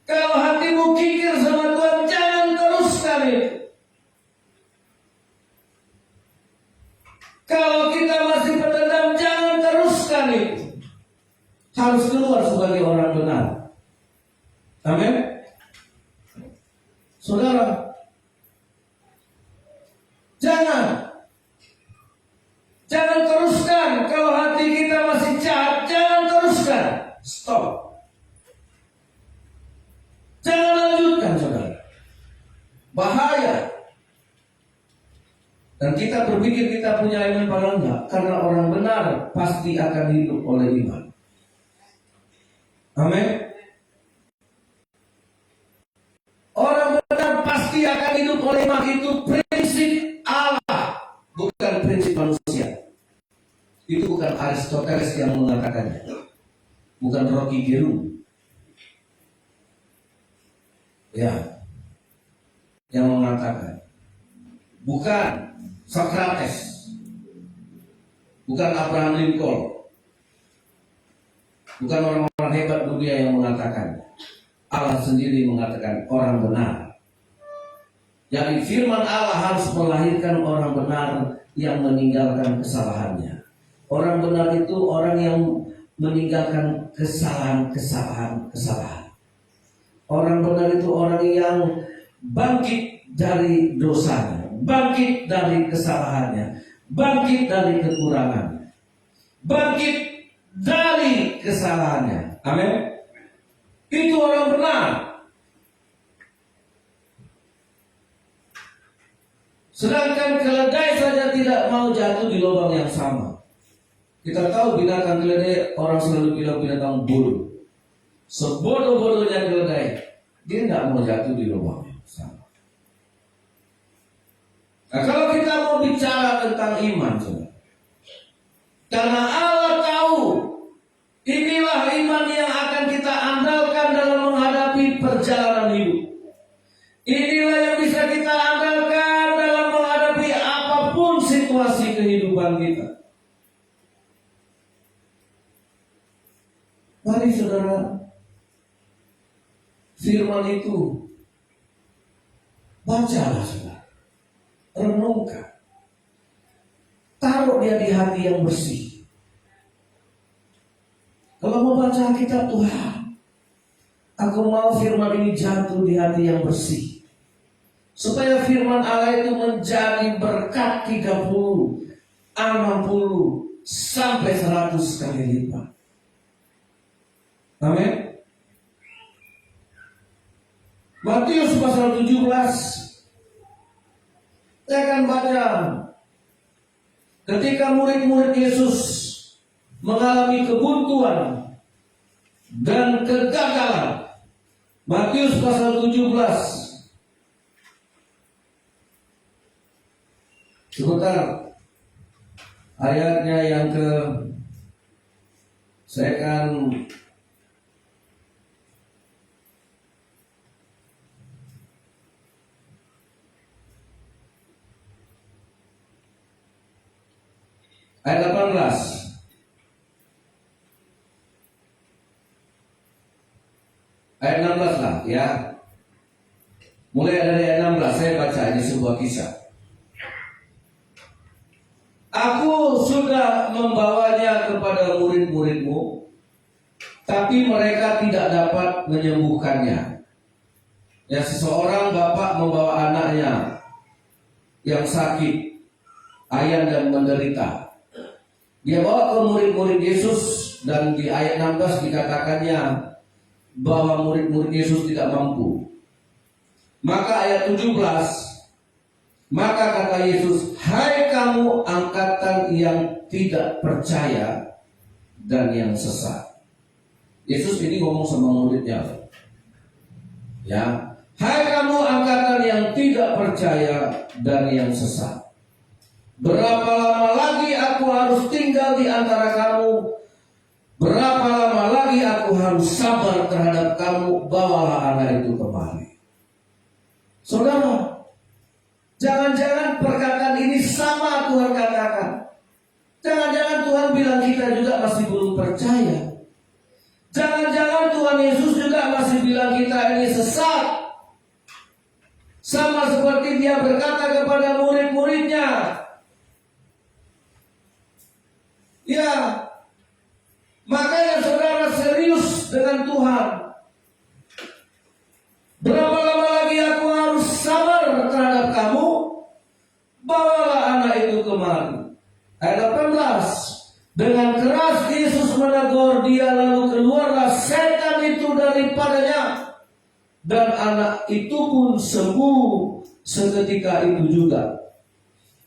Kalau hatimu kikir sama Tuhan, jangan teruskan itu. Kalau kita masih berdendam, jangan teruskan itu. Harus keluar sebagai orang benar. Amin. Saudara, jangan teruskan. Kalau hati kita masih jahat, Dan kita berpikir kita punya iman padahal enggak. Karena orang benar pasti akan hidup oleh iman. Amin. Orang benar pasti akan hidup oleh iman. Itu prinsip Allah, bukan prinsip manusia. Itu bukan Aristoteles yang mengatakannya, bukan Rocky Gerung, ya, yang mengatakan, bukan Socrates, bukan Abraham Lincoln, bukan orang-orang hebat dunia yang mengatakan. Allah sendiri mengatakan orang benar. Jadi firman Allah harus melahirkan orang benar yang meninggalkan kesalahannya. Orang benar itu orang yang meninggalkan kesalahan. Orang benar itu orang yang bangkit dari dosanya, bangkit dari kesalahannya, bangkit dari kekurangan, bangkit dari kesalahannya. Amin. Itu orang benar. Sedangkan keledai saja tidak mau jatuh di lubang yang sama. Kita tahu binatang keledai, orang selalu bilang binatang bodoh. Sebodoh-bodohnya keledai, dia tidak mau jatuh di lubang yang sama. Nah, kalau kita mau bicara tentang iman, karena Allah tahu inilah iman yang akan kita andalkan dalam menghadapi perjalanan hidup. Inilah yang bisa kita andalkan dalam menghadapi apapun situasi kehidupan kita. Mari saudara, firman itu bacalah saudara, renungkan, taruh dia di hati yang bersih. Kalau mau baca kitab Tuhan, aku mau firman ini jatuh di hati yang bersih, supaya firman Allah itu menjadi berkat 30, 60, sampai 100 kali lipat. Amin. Matius pasal 17, saya akan baca. Ketika murid-murid Yesus mengalami kebuntuan dan kegagalan. Matius pasal 17. Sebentar, ayatnya yang saya akan ayat 18. Ayat 16 lah ya. Mulai dari ayat 16 saya baca ini sebuah kisah. Aku sudah membawanya kepada murid-muridmu, tapi mereka tidak dapat menyembuhkannya. Ya, seseorang bapak membawa anaknya yang sakit, ayan dan menderita. Dia bawa ke murid-murid Yesus, dan di ayat 16 dikatakannya bahwa murid-murid Yesus tidak mampu. Maka ayat 17, maka kata Yesus, hai kamu angkatan yang tidak percaya dan yang sesat. Yesus ini ngomong sama muridnya, ya, hai kamu angkatan yang tidak percaya dan yang sesat. Berapa lama lagi aku harus tinggal di antara kamu? Berapa lama lagi aku harus sabar terhadap kamu? Bawalah anak itu kemari. Saudara, jangan-jangan perkataan ini sama Tuhan katakan. Jangan-jangan Tuhan bilang kita juga masih belum percaya. Jangan-jangan Tuhan Yesus juga masih bilang kita ini sesat. Sama seperti dia berkata kepada murid-muridnya. Ya, makanya saudara serius dengan Tuhan. Berapa lama lagi aku harus sabar terhadap kamu? Bawalah anak itu kemari. Ayat 18. Dengan keras Yesus menegur dia, lalu keluarlah setan itu daripadanya, dan anak itu pun sembuh seketika itu juga.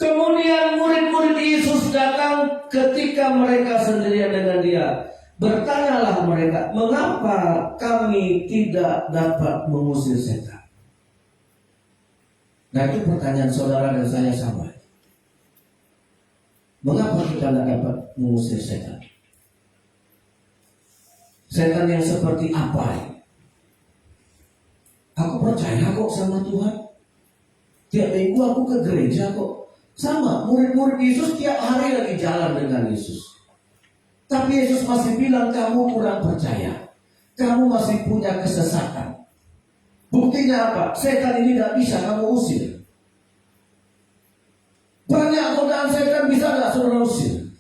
Kemudian murid-murid Yesus datang ketika mereka sendirian dengan dia. Bertanyalah mereka, mengapa kami tidak dapat mengusir setan? Nah, itu pertanyaan saudara dan saya sama. Mengapa kita tidak dapat mengusir setan? Setan yang seperti apa? Aku percaya kok sama Tuhan. Tiap minggu aku ke gereja kok. Sama, murid-murid Yesus tiap hari lagi jalan dengan Yesus. Tapi Yesus masih bilang, kamu kurang percaya. Kamu masih punya kesesatan. Buktinya apa? Setan ini tidak bisa kamu usir. Banyak godaan setan, bisa tidak saudara usir?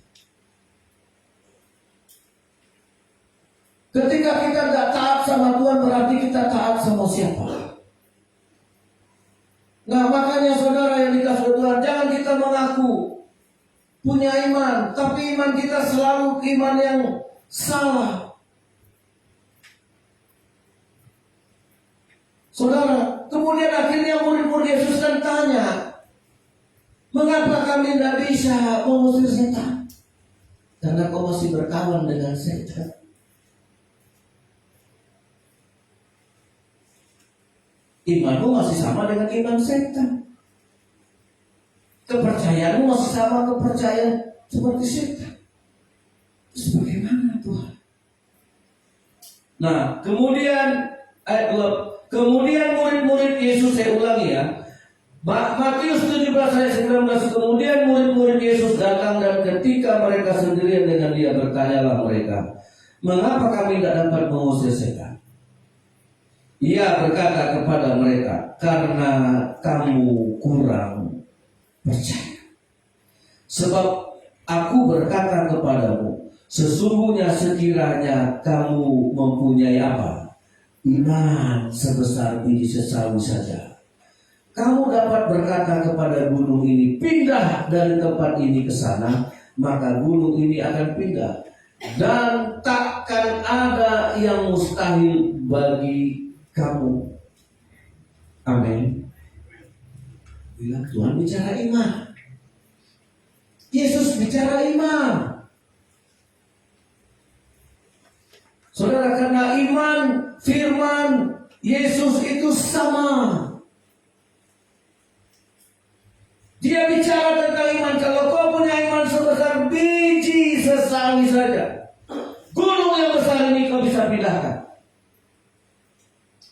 Ketika kita tidak taat sama Tuhan, berarti kita taat sama siapa? Nah, makanya saudara yang dikasih Tuhan, jangan kita mengaku punya iman, tapi iman kita selalu iman yang salah. Saudara, kemudian akhirnya murid-murid Yesus kan tanya, mengapa kami tidak bisa mengusir setan? Karena kau masih berkawan dengan setan. Imanmu masih sama dengan iman setan. Kepercayaanmu masih sama kepercayaan seperti setan. Terus bagaimana Tuhan? Nah, kemudian ayat 2, kemudian murid-murid Yesus, saya ulangi ya, Matius 17 ayat 19, kemudian murid-murid Yesus datang dan ketika mereka sendirian dengan dia, bertanyalah mereka, mengapa kami tidak dapat mengusir setan? Ia berkata kepada mereka, karena kamu kurang percaya. Sebab aku berkata kepadamu, sesungguhnya sekiranya kamu mempunyai apa? Iman sebesar biji sesawi saja, kamu dapat berkata kepada gunung ini, pindah dari tempat ini ke sana, maka gunung ini akan pindah. Dan takkan ada yang mustahil bagi kamu. Amin. Bila Tuhan bicara iman, Yesus bicara iman. Saudara, karena iman, firman Yesus itu sama. Dia bicara tentang iman. Kalau kau punya iman sebesar biji sesawi saja, gunung yang besar ini kau bisa pindahkan.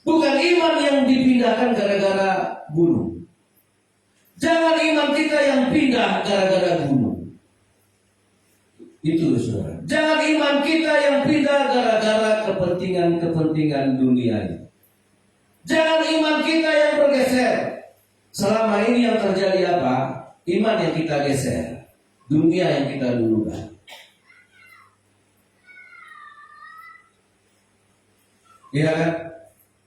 Bukan iman yang dipindahkan gara-gara gunung. Jangan iman kita yang pindah gara-gara gunung. Itu saudara. Jangan iman kita yang pindah gara-gara kepentingan-kepentingan dunia ini. Jangan iman kita yang bergeser. Selama ini yang terjadi apa? Iman yang kita geser, dunia yang kita dulukan. Iya kan?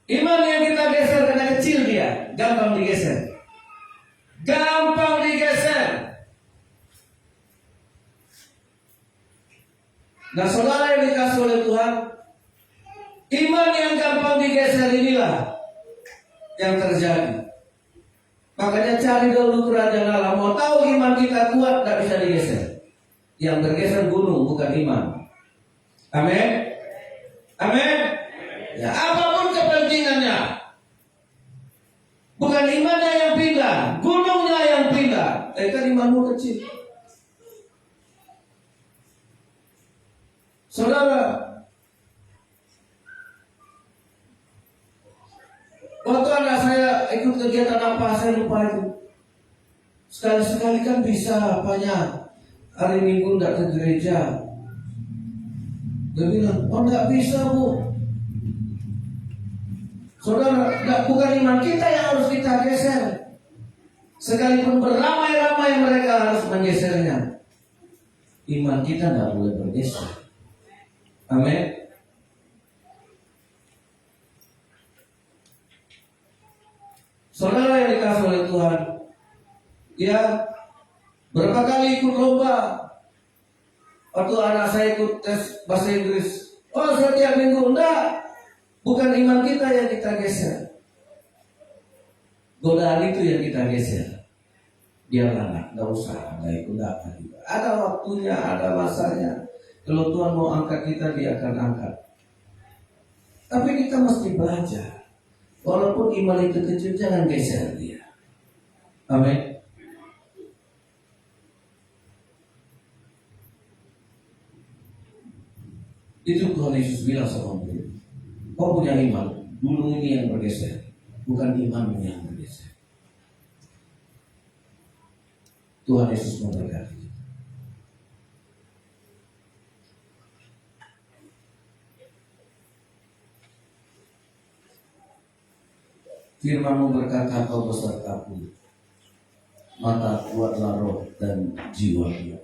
Iman yang kita geser karena kecil dia, gampang digeser. Gampang digeser. Nah, saudara yang dikasih oleh Tuhan, iman yang gampang digeser inilah yang terjadi. Makanya cari dulu kerajaan Allah. Mau tahu iman kita kuat, tidak bisa digeser. Yang bergeser gunung, bukan iman. Amin. Amin. Ya, apapun kepentingannya, bukan imannya yang pindah, gunungnya yang pindah. Kan imanmu kecil. Saudara, waktu anak saya ikut kegiatan apa, saya lupa itu. Sekali-sekali kan bisa banyak. Hari Minggu tidak ke gereja. Dia bilang, oh tidak bisa bu. Saudara, bukan iman kita yang harus kita geser. Sekalipun beramai-ramai mereka harus menggesernya, iman kita tidak boleh bergeser. Amin. Saudara yang dikasih oleh Tuhan, ya, berapa kali ikut lomba. Waktu anak saya ikut tes bahasa Inggris, oh setiap minggu, enggak. Bukan iman kita yang kita geser, godaan itu yang kita geser. biarlah nggak usah, nggak ikut apa juga. Ada waktunya, ada masanya. Kalau Tuhan mau angkat kita, Dia akan angkat. Tapi kita mesti belajar. Walaupun iman itu kecil, jangan geser dia. Amin. Itu Tuhan Yesus bilang sama murid, kau punya iman, gunung ini yang bergeser, bukan imanmu yang bergeser. Tuhan Yesus memberkati. Firman-Mu berkata, kau besertaku, maka kuatlah roh dan jiwaku.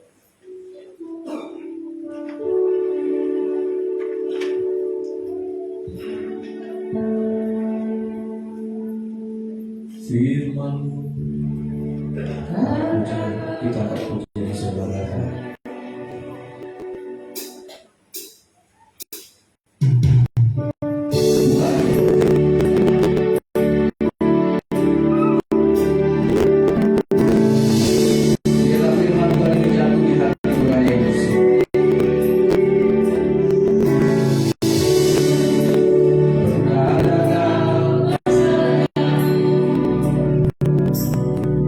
Firman-Mu, kita berpuji jadi saudara.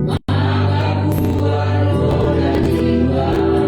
Maka kuat roh dan jiwa.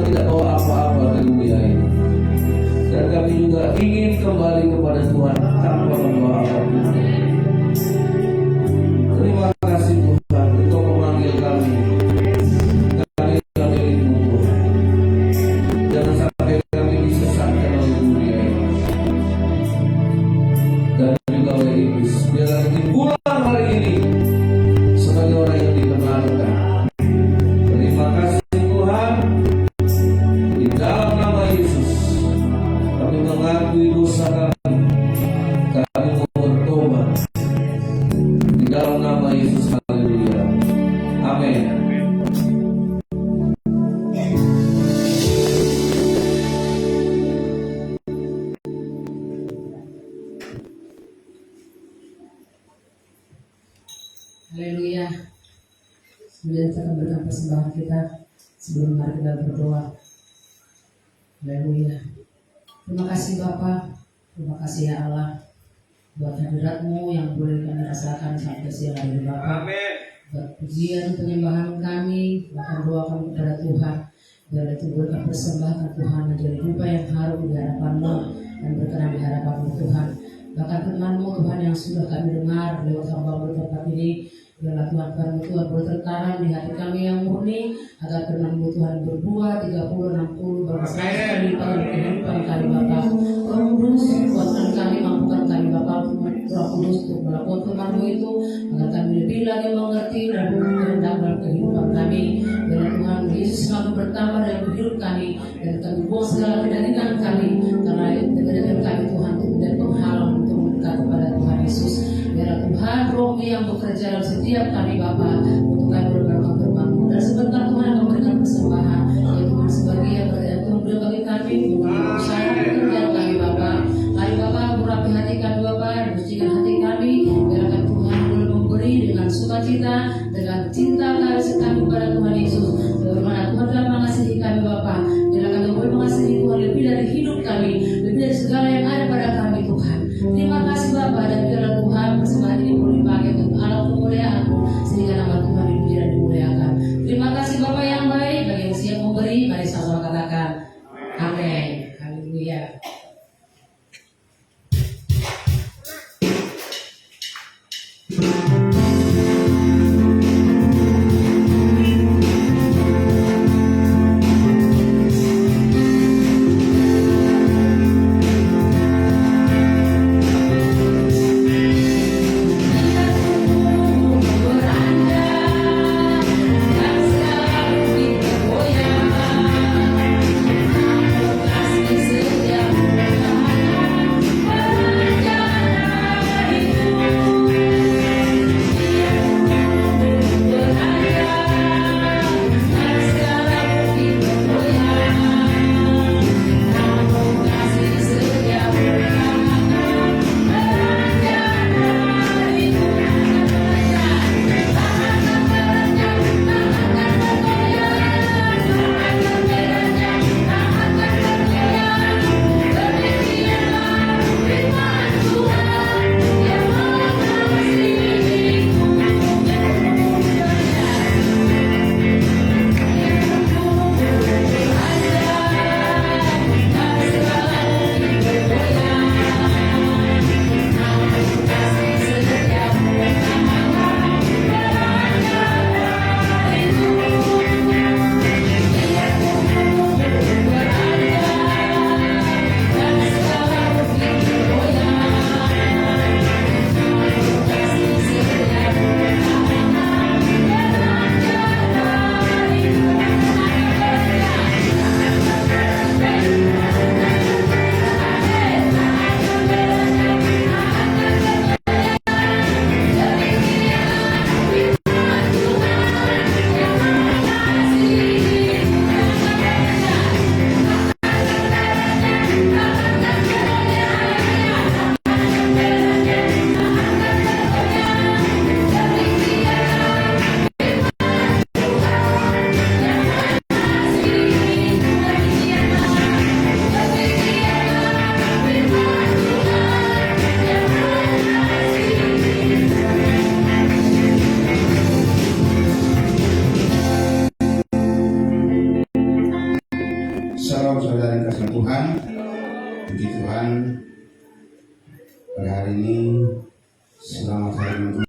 tidak bawa apa-apa ke dunia ini. Dan kami juga ingin kembali kepada Tuhan tanpa membawa apapun. Terima kasih Tuhan untuk memanggil kami. Kami milik-Mu Tuhan. Jangan sampai kami disesatkan oleh dunia ini dan juga oleh iblis. Biarlah kami pulang hari ini sebagai orang yang dibenarkan. Terima kasih Tuhan. Di dalam nama Yesus kami mengakui dosa kami. Kami mau bertobat. Di dalam nama Yesus, haleluya. Amin.
Haleluya. Kemudian kita akan berikan persembahan kita sebelum mari kita berdoa. Haleluya. Terima kasih Bapa, terima kasih ya Allah buat hadirat-Mu yang boleh kami rasakan sampai siang hari ini Bapa. Buat pujian penyembahan kami, bahkan doa kami kepada Tuhan. Biar itu boleh kami persembahkan Tuhan menjadi rupa yang harum di hadapan-Mu dan berkenan di hadapan-Mu Tuhan. Bahkan firman-Mu Tuhan yang sudah kami dengar lewat hamba-Mu tempat ini, biarlah Tuhan firman Tuhan boleh tertanam di hati kami yang murni, agar firman-Mu Tuhan berbuah 30, 60, berbagai kali lipat dalam kehidupan kami Bapa. Roh Kudus kuatkan kami, mampukan kami Bapa, Roh Kudus untuk melakukan firman-Mu itu, agar kami lebih lagi mengerti dan berkehendak dalam kehidupan kami. Biarlah Tuhan Yesus selalu bertambah dalam hidup kami, dan kami buang segala kedagingan kami, karena kedagingan kami Tuhan itu menjadi penghalang untuk mendekat kepada Tuhan Yesus. Biarlah Tuhan Roh-Mu yang bekerja dalam setiap kami Bapa, untuk kami berbahagia firman-Mu. Dan sebentar Tuhan akan memberikan persembahan, ya Tuhan sebagian berkat Tuhan berikan bagi kami, usaha pekerjaan kami Bapa. Mari Bapa merapi hati kami Bapa, dan bersihkan hati kami, biarkan Tuhan boleh memberi dengan sukacita, dengan cinta kasih kami kepada Tuhan Yesus. Bagaimana Tuhan telah mengasihi kami Bapa, biarlah kami boleh mengasihi Tuhan lebih dari hidup kami, lebih dari segala yang ada pada kami Tuhan. Terima kasih Bapa, dan biarlah Tuhan persembahan ini boleh dipakai untuk alat kemuliaan-Mu, sehingga nama Tuhan dipuji dan dimuliakan. Terima kasih Bapa yang baik, bagi yang siap memberi, mari sama-sama katakan amin. Haleluya.
Beranda dan selalu bergoyang. Puji Tuhan, pada hari ini selamat hari Minggu.